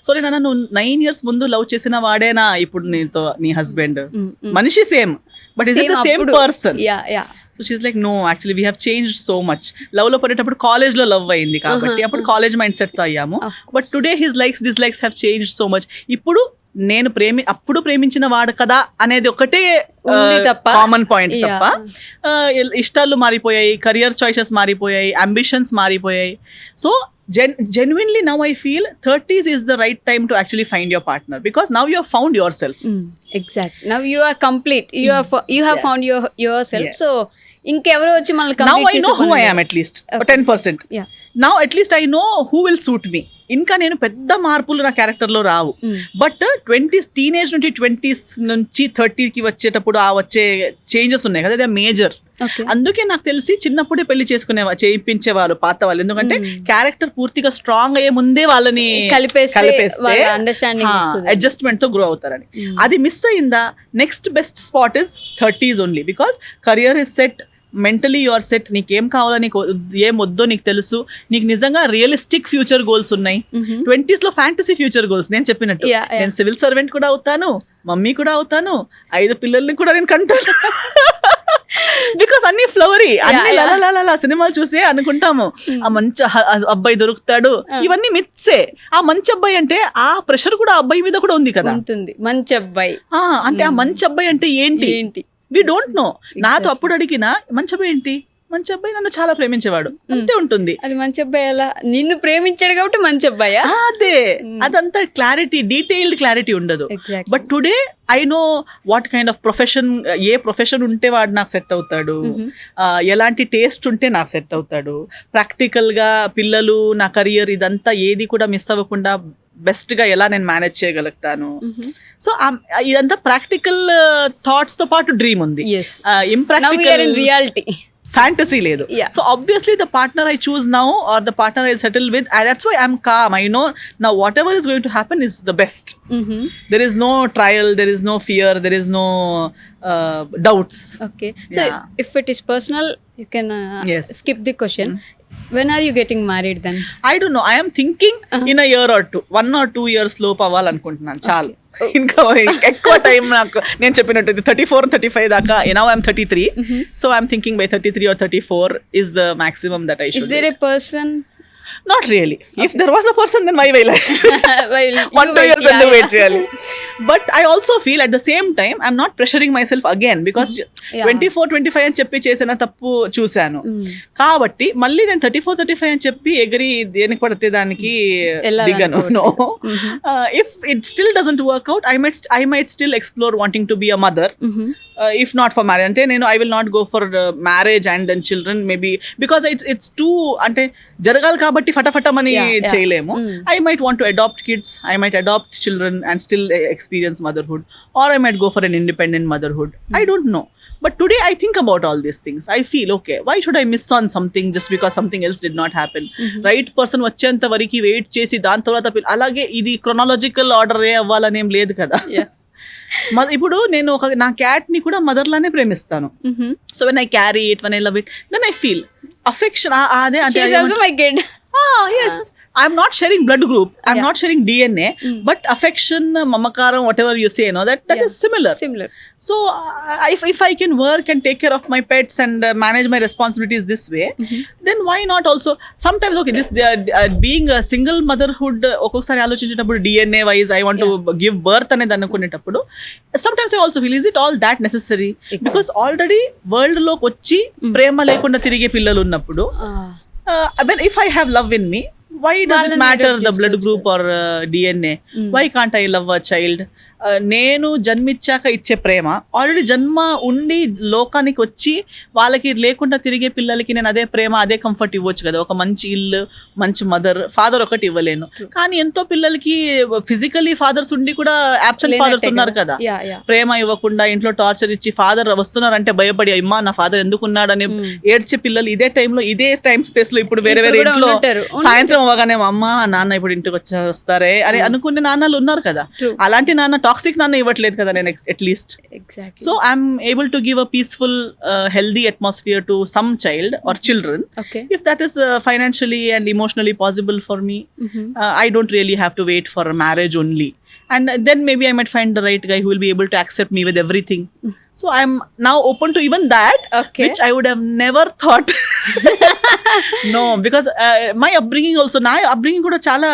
సో నేను అన్నా, నువ్వు 9 years ముందు లవ్ చేసిన వాడేనా ఇప్పుడు నీతో నీ హస్బెండ్? మనిషి same, but is it the same person? So she's like no actually we have change so much. Love లో పడేటప్పుడు కాలేజ్ లో లవ్ అయింది కాబట్టి అప్పుడు కాలేజ్ మైండ్ సెట్ తో అయ్యాము. But today his likes dislikes have change so much. ఇప్పుడు నేను అప్పుడు ప్రేమించిన వాడు కదా అనేది ఒకటే కామన్ పాయింట్ తప్ప ఇష్టాలు మారిపోయాయి, కెరియర్ చాయిసెస్ మారిపోయాయి, అంబిషన్స్ మారిపోయాయి. So genuinely now I feel 30s is the right time to actually find your partner because now you have found yourself. Exactly. Now you are complete. You have found yourself. Yes. So ఇంకెవరో వచ్చి మనల్ని Now complete I know who I చేసే am at least. Okay. 10%. Yeah. Now at least I know who will suit me. ఇంకా నేను పెద్ద మార్పులు నా క్యారెక్టర్లో రావు. బట్ 20s టీనేజ్ నుండి 20s నుంచి 30కి వచ్చేటప్పుడు వచ్చే చేంజెస్ ఉన్నాయి కదా, అదే మేజర్. అందుకే నాకు తెలిసి చిన్నప్పుడే పెళ్లి చేయించేవాళ్ళు పాత వాళ్ళు. ఎందుకంటే క్యారెక్టర్ పూర్తిగా స్ట్రాంగ్ అయ్యే ముందే వాళ్ళని కలిపేస్తే అడ్జస్ట్మెంట్ తో గ్రో అవుతారని. అది మిస్ అయిందా, next best spot is 30s only because career is set, mentally your set, నీకేం కావాలో నీకు ఏం వద్దో నీకు తెలుసు, నీకు నిజంగా రియలిస్టిక్ ఫ్యూచర్ గోల్స్ ఉన్నాయి. 20s లో ఫ్యాంటసీ ఫ్యూచర్ గోల్స్ నేను చెప్పినట్టు నేను సివిల్ సర్వెంట్ కూడా అవుతాను, మమ్మీ కూడా అవుతాను, 5 పిల్లల్ని కూడా నేను కంటాను. బికాస్ అన్ని ఫ్లవరీ, అన్ని లలా సినిమాలు చూసే అనుకుంటాము ఆ మంచి అబ్బాయి దొరుకుతాడు, ఇవన్నీ మిత్సే. ఆ మంచి అబ్బాయి అంటే ఆ ప్రెషర్ కూడా ఆ అబ్బాయి మీద కూడా ఉంది కదా, మంచి అబ్బాయి అంటే ఆ మంచి అబ్బాయి అంటే ఏంటి వి డోంట్ నో. నాతో అప్పుడు అడిగిన మంచి అబ్బాయి ఏంటి, మంచి అబ్బాయి నన్ను చాలా ప్రేమించేవాడు అంతే ఉంటుంది. అది మంచి అబ్బాయి అలా నిన్ను ప్రేమించాడు కాబట్టి మంచి అబ్బాయా, అదే అదంతా క్లారిటీ, డీటెయిల్డ్ క్లారిటీ ఉండదు. But today I know what kind of profession, A profession ఉంటే వాడు నాకు సెట్ అవుతాడు, ఎలాంటి టేస్ట్ ఉంటే నాకు సెట్ అవుతాడు, ప్రాక్టికల్ గా పిల్లలు, నా కెరియర్, ఇదంతా ఏది కూడా మిస్ అవ్వకుండా బెస్ట్ గా ఎలా నేను మేనేజ్ చేయగలుగుతాను. సో ఇదంతా ప్రాక్టికల్ థాట్స్ తో పాటు డ్రీమ్ ఉంది, impractical reality fantasy ledu. So obviously the partner I choose now or the partner I'll settle with, that's why I'm calm. I know now whatever is going to happen is the best. There is no trial, there is no fear, there is no doubts. Okay, so if it is personal you can skip the question. When are you getting married then? I don't know. I am thinking in a year or two, 1 or 2 years లోపు అవ్వాలనుకుంటున్నాను. చాలు, ఇంకా ఎక్కువ time నాకు నేను చెప్పినట్టు 34-35 దాకా. Now I'm 33, so I'm thinking by 33 or 34 is the maximum that I should. Is there a person? Not really. Okay. If there was a person, then why will I? 1-2 years and wait cheyali. But I also feel at the same time I'm not pressuring myself again because 24-25 అని చెప్పి చేసిన తప్పు చూశాను కాబట్టి మళ్ళీ నేను 34-35 అని చెప్పి ఎగిరి దేనికి పడితే దానికి దిగను. No. If it still doesn't work out, I might still explore wanting to be a mother. If not for marriage, అంటే నేను I will not go for marriage and then children maybe because it's too అంటే జరగాలి కాబట్టి ఫటాఫటమని చేయలేము. I might want to adopt kids, I might adopt children and still experience motherhood, or I might go for an independent motherhood. I don't know. But today I think about all these things. I feel okay, why should I miss on something just because something else did not happen? Right person వచ్చేంత వరకు wait చేసి దాని తర్వాత అలాగే ఇది chronological order అవ్వాలనేం లేదు కదా. ఇప్పుడు నేను నా క్యాట్ ని కూడా మదర్ లానే ప్రేమిస్తాను. So when I carry it, when I love it, then I feel affection. అదే అంటే yes, I'm not sharing blood group, I'm not sharing DNA, but affection, mamakaram, whatever you say, that is similar. So if I can work and take care of my pets and manage my responsibilities this way, then why not also sometimes this being a single motherhood okosari alochinchetappudu DNA wise I want to give birth anedi anukunetappudu sometimes I also feel, is it all that necessary? Because already world lo kochi prema lekunda tirige pillalu unnappudu when if I have love in me, why does it matter the blood group or DNA? Why can't I love a child? నేను జన్మిచ్చాక ఇచ్చే ప్రేమ already జన్మ ఉండి లోకానికి వచ్చి వాళ్ళకి లేకుండా తిరిగే పిల్లలకి నేను అదే ప్రేమ, అదే కంఫర్ట్ ఇవ్వచ్చు కదా. ఒక మంచి ఇల్లు, మంచి మదర్, ఫాదర్ ఒకటి ఇవ్వలేను. కానీ ఎంతో పిల్లలకి ఫిజికలీ ఫాదర్స్ ఉండి కూడా అబ్సెంట్ ఫాదర్స్ ఉన్నారు కదా. ప్రేమ ఇవ్వకుండా ఇంట్లో టార్చర్ ఇచ్చి ఫాదర్ వస్తున్నారంటే భయపడి అమ్మా నా ఫాదర్ ఎందుకున్నాడని ఏడ్చే పిల్లలు ఇదే టైంలో, ఇదే టైం స్పేస్ లో ఇప్పుడు వేరే వేరే ఇంట్లో సాయంత్రం అవ్వగానే అమ్మా నాన్న ఇప్పుడు ఇంటికి వస్తారే అని అనుకునే నాన్నలు ఉన్నారు కదా. అలాంటి నాన్న టాక్సిక్ నాన్న ఇవ్వట్లేదు కదా నేను at least. So I'm able to give a peaceful healthy atmosphere to some child or children. If that is financially and emotionally possible for me, I don't really have to wait for marriage only. And then maybe I might find the right guy who will be able to accept me with everything. So I'm now open to even that, Okay. Which I would have never thought. No, because my upbringing also, నా upbringing కూడా చాలా,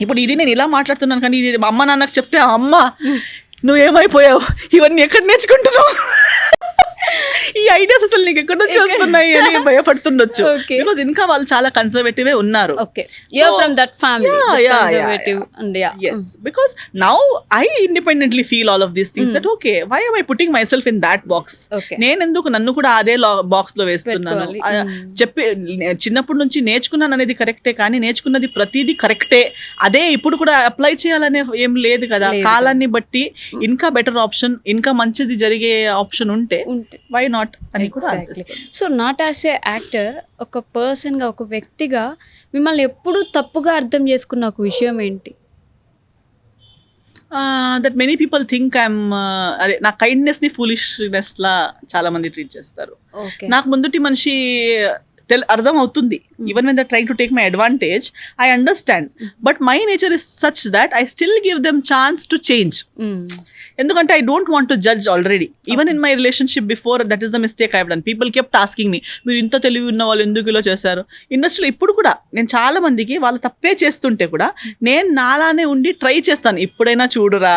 ఇప్పుడు ఇది నేను ఇలా మాట్లాడుతున్నాను కానీ ఇది మా అమ్మ నాన్నకు చెప్తే, అమ్మ నువ్వు ఏమైపోయావు, ఇవన్నీ ఎక్కడ నేర్చుకుంటున్నావు, ఈ ఐడియాస్ అసలు నీకు ఎక్కడ నుంచి వస్తున్నాయి అని భయపడుతుండొచ్చు. Okay. బికాస్ ఇంకా వాళ్ళు చాలా కన్సర్వేటివ్ ఉన్నారు. Okay, you're from that family, conservative, and yeah. Yes, because now I independently feel all of these things, that okay, why am I putting myself in that box? Okay. నేను ఎందుకు నన్ను కూడా అదే box లో వేస్తున్నాను? పెట్టుకోవాలి. చెప్పి చిన్నప్పటి నుంచి నేర్చుకున్నాను అనేది కరెక్టే, కానీ నేర్చుకున్నది ప్రతిదీ కరెక్టే, అదే ఇప్పుడు కూడా అప్లై చేయాలనే ఏం లేదు కదా. కాలాన్ని బట్టి ఇంకా బెటర్ ఆప్షన్, ఇంకా మంచిది జరిగే ఆప్షన్ ఉంటే వై నాట్ అని కూడా అనిపిస్తుంది. So not as a actor, ఒక పర్సన్గా, ఒక వ్యక్తిగా మిమ్మల్ని ఎప్పుడూ తప్పుగా అర్థం చేసుకున్న ఒక విషయం ఏంటి? That many people think I'm, అదే నా కైండ్నెస్ ని ఫూలిష్నెస్ లా చాలా మంది ట్రీట్ చేస్తారు. నాకు ముందుటి మనిషి అర్థం అవుతుంది, even when the trying to take my advantage, I understand, but my nature is such that I still give them chance to change. ఎందుకంటే I don't want to judge already. Even in my relationship before, that is the mistake I have done. People kept asking me, మీరు ఇంత తెలివి ఉన్న వాళ్ళు ఎందుకు ఇలా చేశారు? ఇండస్ట్రీలో ఇప్పుడు కూడా నేను చాలా మందికి వాళ్ళు తప్పే చేస్తుంటే కూడా నేను నాలానే ఉండి ట్రై చేస్తాను. ఇప్పుడైనా చూడురా,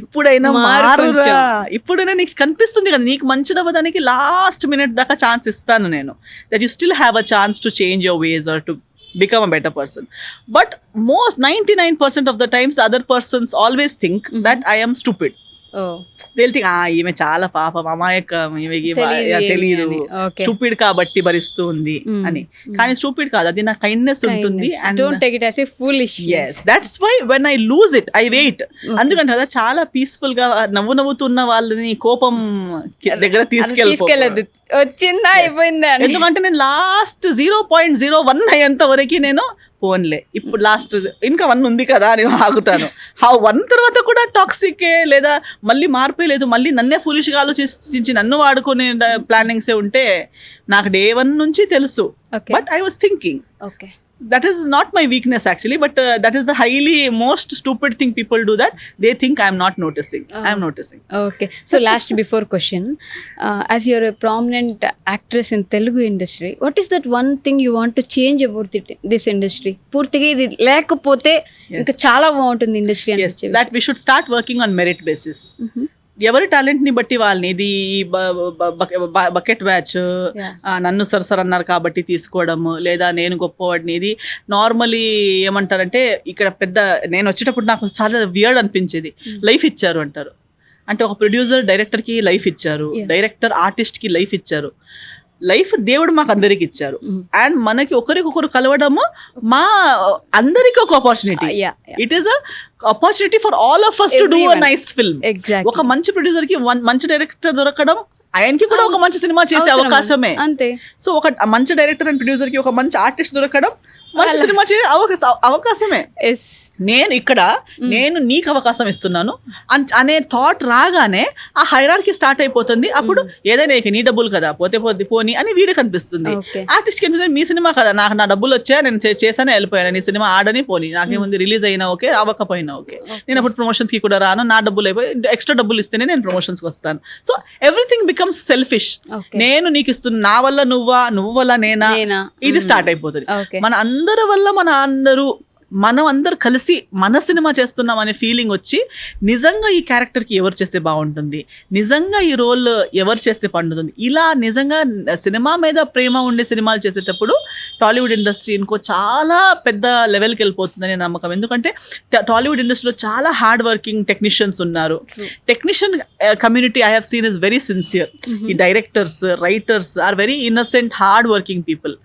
ఇప్పుడైనా మారురా, ఇప్పుడైనా నీకు కనిపిస్తుంది కదా నీకు మంచి అవ్వడానికి లాస్ట్ మినిట్ దాకా ఛాన్స్ ఇస్తాను నేను. That you still have a chance to change your ways or to become a better person. But most 99% of the times other persons always think that I am stupid. They'll think, ఈమె చాలా పాపం, అమాయకం, ఈమెకి తెలియదు, stupid కాబట్టి భరిస్తూ ఉంది అని. కానీ స్టూపిడ్ కాదు, అది నా కైండ్నెస్ ఉంటుంది. And don't take it as a foolishness. Yes, that's why when I lose it, I wait. అందుకంటే కదా చాలా పీస్ఫుల్ గా నవ్వుతున్న వాళ్ళని కోపం దగ్గర తీసుకెళ్ళదు. వచ్చిందా అయిపోయిందా? ఎందుకంటే నేను లాస్ట్ 0.01 అయ్యేంత వరకు నేను పోన్లే, ఇప్పుడు లాస్ట్ ఇంకా 1 ఉంది కదా అని ఆగుతాను. ఆ 1 తర్వాత కూడా టాక్సికే, లేదా మళ్ళీ మార్పే లేదు, మళ్ళీ నన్నే ఫూలిష్గా ఆలోచించి నన్ను వాడుకునే ప్లానింగ్సే ఉంటే నాకు day 1 నుంచి తెలుసు. But I was thinking, okay, that is not my weakness actually, but that is the highly most stupid thing people do, that they think I am not noticing. I am noticing. Okay, so last before question, as you're a prominent actress in Telugu industry, what is that one thing you want to change about this industry? పూర్తిగా ఇది లేకపోతే ఇంకా చాలా బాగుంటుంది industry అని. Yes, that we should start working on merit basis. ఎవరి talent ని బట్టి వాళ్ళని, ఇది బకెట్ బ్యాచ్, నన్ను సరసర అన్నారు కాబట్టి తీసుకోవడము, లేదా నేను గొప్పవాడిని, ఇది నార్మలీ ఏమంటారంటే, ఇక్కడ పెద్ద నేను వచ్చేటప్పుడు నాకు చాలా వియర్డ్ అనిపించేది, లైఫ్ ఇచ్చారు అంటారు. అంటే ఒక ప్రొడ్యూసర్ డైరెక్టర్కి లైఫ్ ఇచ్చారు, డైరెక్టర్ ఆర్టిస్ట్కి లైఫ్ ఇచ్చారు. లైఫ్ దేవుడు మాకు అందరికి ఇచ్చారు, అండ్ మనకి ఒకరికొకరు కలవడము మా అందరికి ఒక opportunity. It is a opportunity for all of us to do a nice film. ఒక మంచి ప్రొడ్యూసర్ కి మంచి డైరెక్టర్ దొరకడం ఆయనకి కూడా ఒక మంచి సినిమా చేసే అవకాశమే. అంతే. సో ఒక మంచి డైరెక్టర్ అండ్ ప్రొడ్యూసర్ కి ఒక మంచి ఆర్టిస్ట్ దొరకడం మంచి సినిమా చేసే అవకాశమే. నేను ఇక్కడ నేను నీకు అవకాశం ఇస్తున్నాను అనే థాట్ రాగానే ఆ హైరార్కీ స్టార్ట్ అయిపోతుంది. అప్పుడు ఏదైనా ఇక నీ డబ్బులు కదా, పోతే పోని అని వీడికి కనిపిస్తుంది. ఆర్టిస్ట్ కి మీ సినిమా కదా, నాకు నా డబ్బులు వచ్చా, నేను చేశానే వెళ్ళిపోయాను, నీ సినిమా ఆడని పోని, నాకేముంది, రిలీజ్ అయినా ఓకే, అవ్వకపోయినా ఓకే, నేను అప్పుడు ప్రమోషన్స్ కి కూడా రాను, నా డబ్బులు అయిపోయి ఎక్స్ట్రా డబ్బులు ఇస్తేనే నేను ప్రమోషన్స్ కి వస్తాను. So everything becomes selfish. నేను నీకు ఇస్తున్నా, నా వల్ల నువ్వు వల్ల నేనా, ఇది స్టార్ట్ అయిపోతుంది. మన అందరి వల్ల మనం అందరు కలిసి మన సినిమా చేస్తున్నాం అనే ఫీలింగ్ వచ్చి, నిజంగా ఈ క్యారెక్టర్కి ఎవరు చేస్తే బాగుంటుంది, నిజంగా ఈ రోల్ ఎవరు చేస్తే పండుతుంది, ఇలా నిజంగా సినిమా మీద ప్రేమ ఉండే సినిమాలు చేసేటప్పుడు టాలీవుడ్ ఇండస్ట్రీ ఇంకో చాలా పెద్ద లెవెల్కి వెళ్ళిపోతుందని నమ్మకం. ఎందుకంటే టాలీవుడ్ ఇండస్ట్రీలో చాలా హార్డ్ వర్కింగ్ టెక్నీషియన్స్ ఉన్నారు. Technician community I have seen is very sincere. ఈ directors, writers are very innocent, hard working people.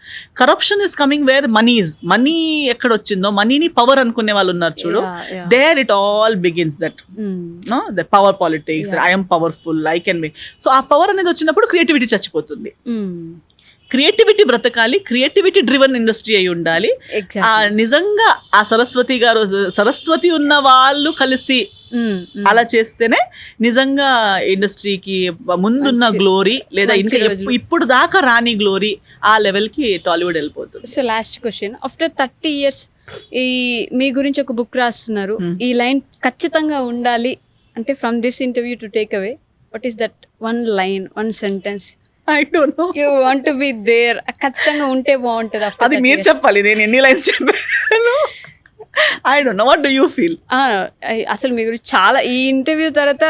Corruption is coming where money ఎక్కడ వచ్చిందో, మనీని పవర్ అనుకునే వాళ్ళు ఉన్నారు చూడు, there it all begins. That no the power politics, I am powerful, I can be. So ఆ power అనేది వచ్చినప్పుడు క్రియేటివిటీ చచ్చిపోతుంది. క్రియేటివిటీ బ్రతకాలి, క్రియేటివిటీ డ్రివన్ ఇండస్ట్రీ అయి ఉండాలి. నిజంగా ఆ సరస్వతి ఉన్న వాళ్ళు కలిసి అలా చేస్తేనే నిజంగా ఇండస్ట్రీకి ముందున్న గ్లోరీ, లేదా ఇంకా ఇప్పుడు దాకా రాని గ్లోరీ, ఆ లెవెల్ కి టాలీవుడ్ వెళ్ళిపోతుంది. So last question, after 30 years మీ గురించి ఒక బుక్ రాస్తున్నారు, ఈ లైన్ ఖచ్చితంగా ఉండాలి అంటే from this interview to take away what is that one line, one sentence I don't know. You want to be there, ఖచ్చితంగా ఉంటే బాగుంటుంది after అది 30 మీరు years. చెప్పాలి, నేను ఎన్ని లైన్స్ చెప్పాను. I don't no, what do you feel? అసలు మీ గురించి చాలా ఈ ఇంటర్వ్యూ తర్వాత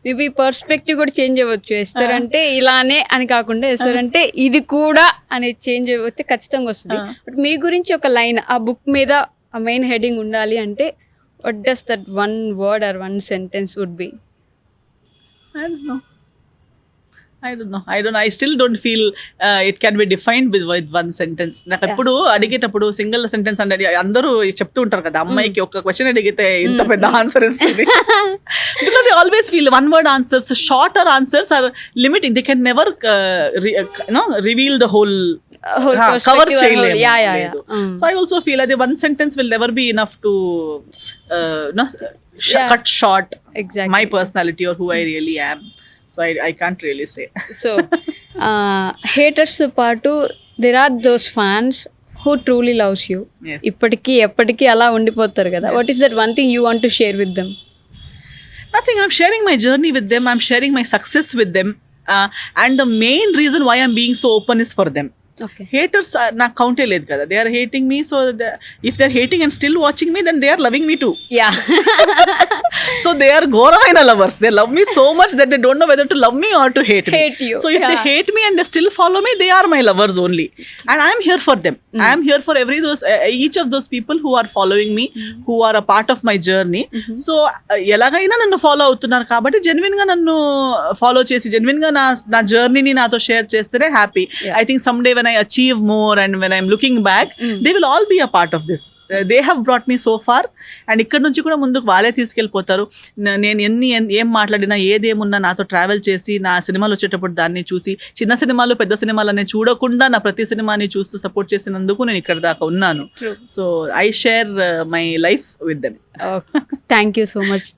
మేబీ పర్స్పెక్టివ్ కూడా చేంజ్ అవ్వచ్చు. ఎస్తారు అంటే ఇలానే అని కాకుండా ఎస్తారు అంటే ఇది కూడా అనేది చేంజ్ అయిపోతే ఖచ్చితంగా వస్తుంది. బట్ మీ గురించి ఒక లైన్ ఆ బుక్ మీద ఆ మెయిన్ హెడింగ్ ఉండాలి అంటే what does that one word or one sentence would be? I don't know. I still don't feel it can be defined with one sentence. నాకు ఎప్పుడు అడిగేటప్పుడు సింగిల్ సెంటెన్స్ అంటే అందరూ చెప్తూ ఉంటారు కదా, అమ్మాయికి ఒక క్వశ్చన్ అడిగితే ఇంత పెద్ద ఆన్సర్ ఇస్తుంది. Because I always feel one word answers, shorter answers are limiting. They can never reveal the whole, cover చేయలేదు. సో ఐ ఆల్సో ఫీల్ అది one sentence will never be enough to cut short my personality or who I really am. So I can't really say. So haters పాటు there are those fans who truly loves you. Yes. ఇప్పటికీ ఎప్పటికీ అలా ఉండిపోతారు కదా. What is that one thing you want to share with them? Nothing. I'm sharing my journey with them. I'm sharing my success with them. And the main reason why I'm being so open is for them. Okay. Haters నాకు కౌంటే లేదు కదా. They are hating me. So if they're hating and still watching me, then they are loving me too. Yeah. So they are ghoramaina lovers. They love me so much that they don't know whether to love me or to hate me. Hate you. So if they hate me and they still follow me, they are my lovers only. And I am here for them. I am here for each of those people who are following me, who are a part of my journey. So ఎలాగైనా నన్ను follow అవుతున్నారు కాబట్టి genuine గా నన్ను follow చేసి genuine గా నా జర్నీని నాతో షేర్ చేస్తేనే happy. I think some day when I achieve more and when I'm looking back, they will all be a part of this. They have brought me so far and ఇక్కడ నుంచి కూడా ముందుకు వాళ్ళే తీసుకెళ్ళిపోతారు. నేను ఏం మాట్లాడినా ఏదేమున్నా నాతో ట్రావెల్ చేసి నా సినిమాలు వచ్చేటప్పుడు దాన్ని చూసి, చిన్న సినిమాలు పెద్ద సినిమాలు అనే చూడకుండా నా ప్రతి సినిమాని చూస్తూ సపోర్ట్ చేసినందుకు నేను ఇక్కడ దాకా ఉన్నాను. So I share my life with them. Thank you so much.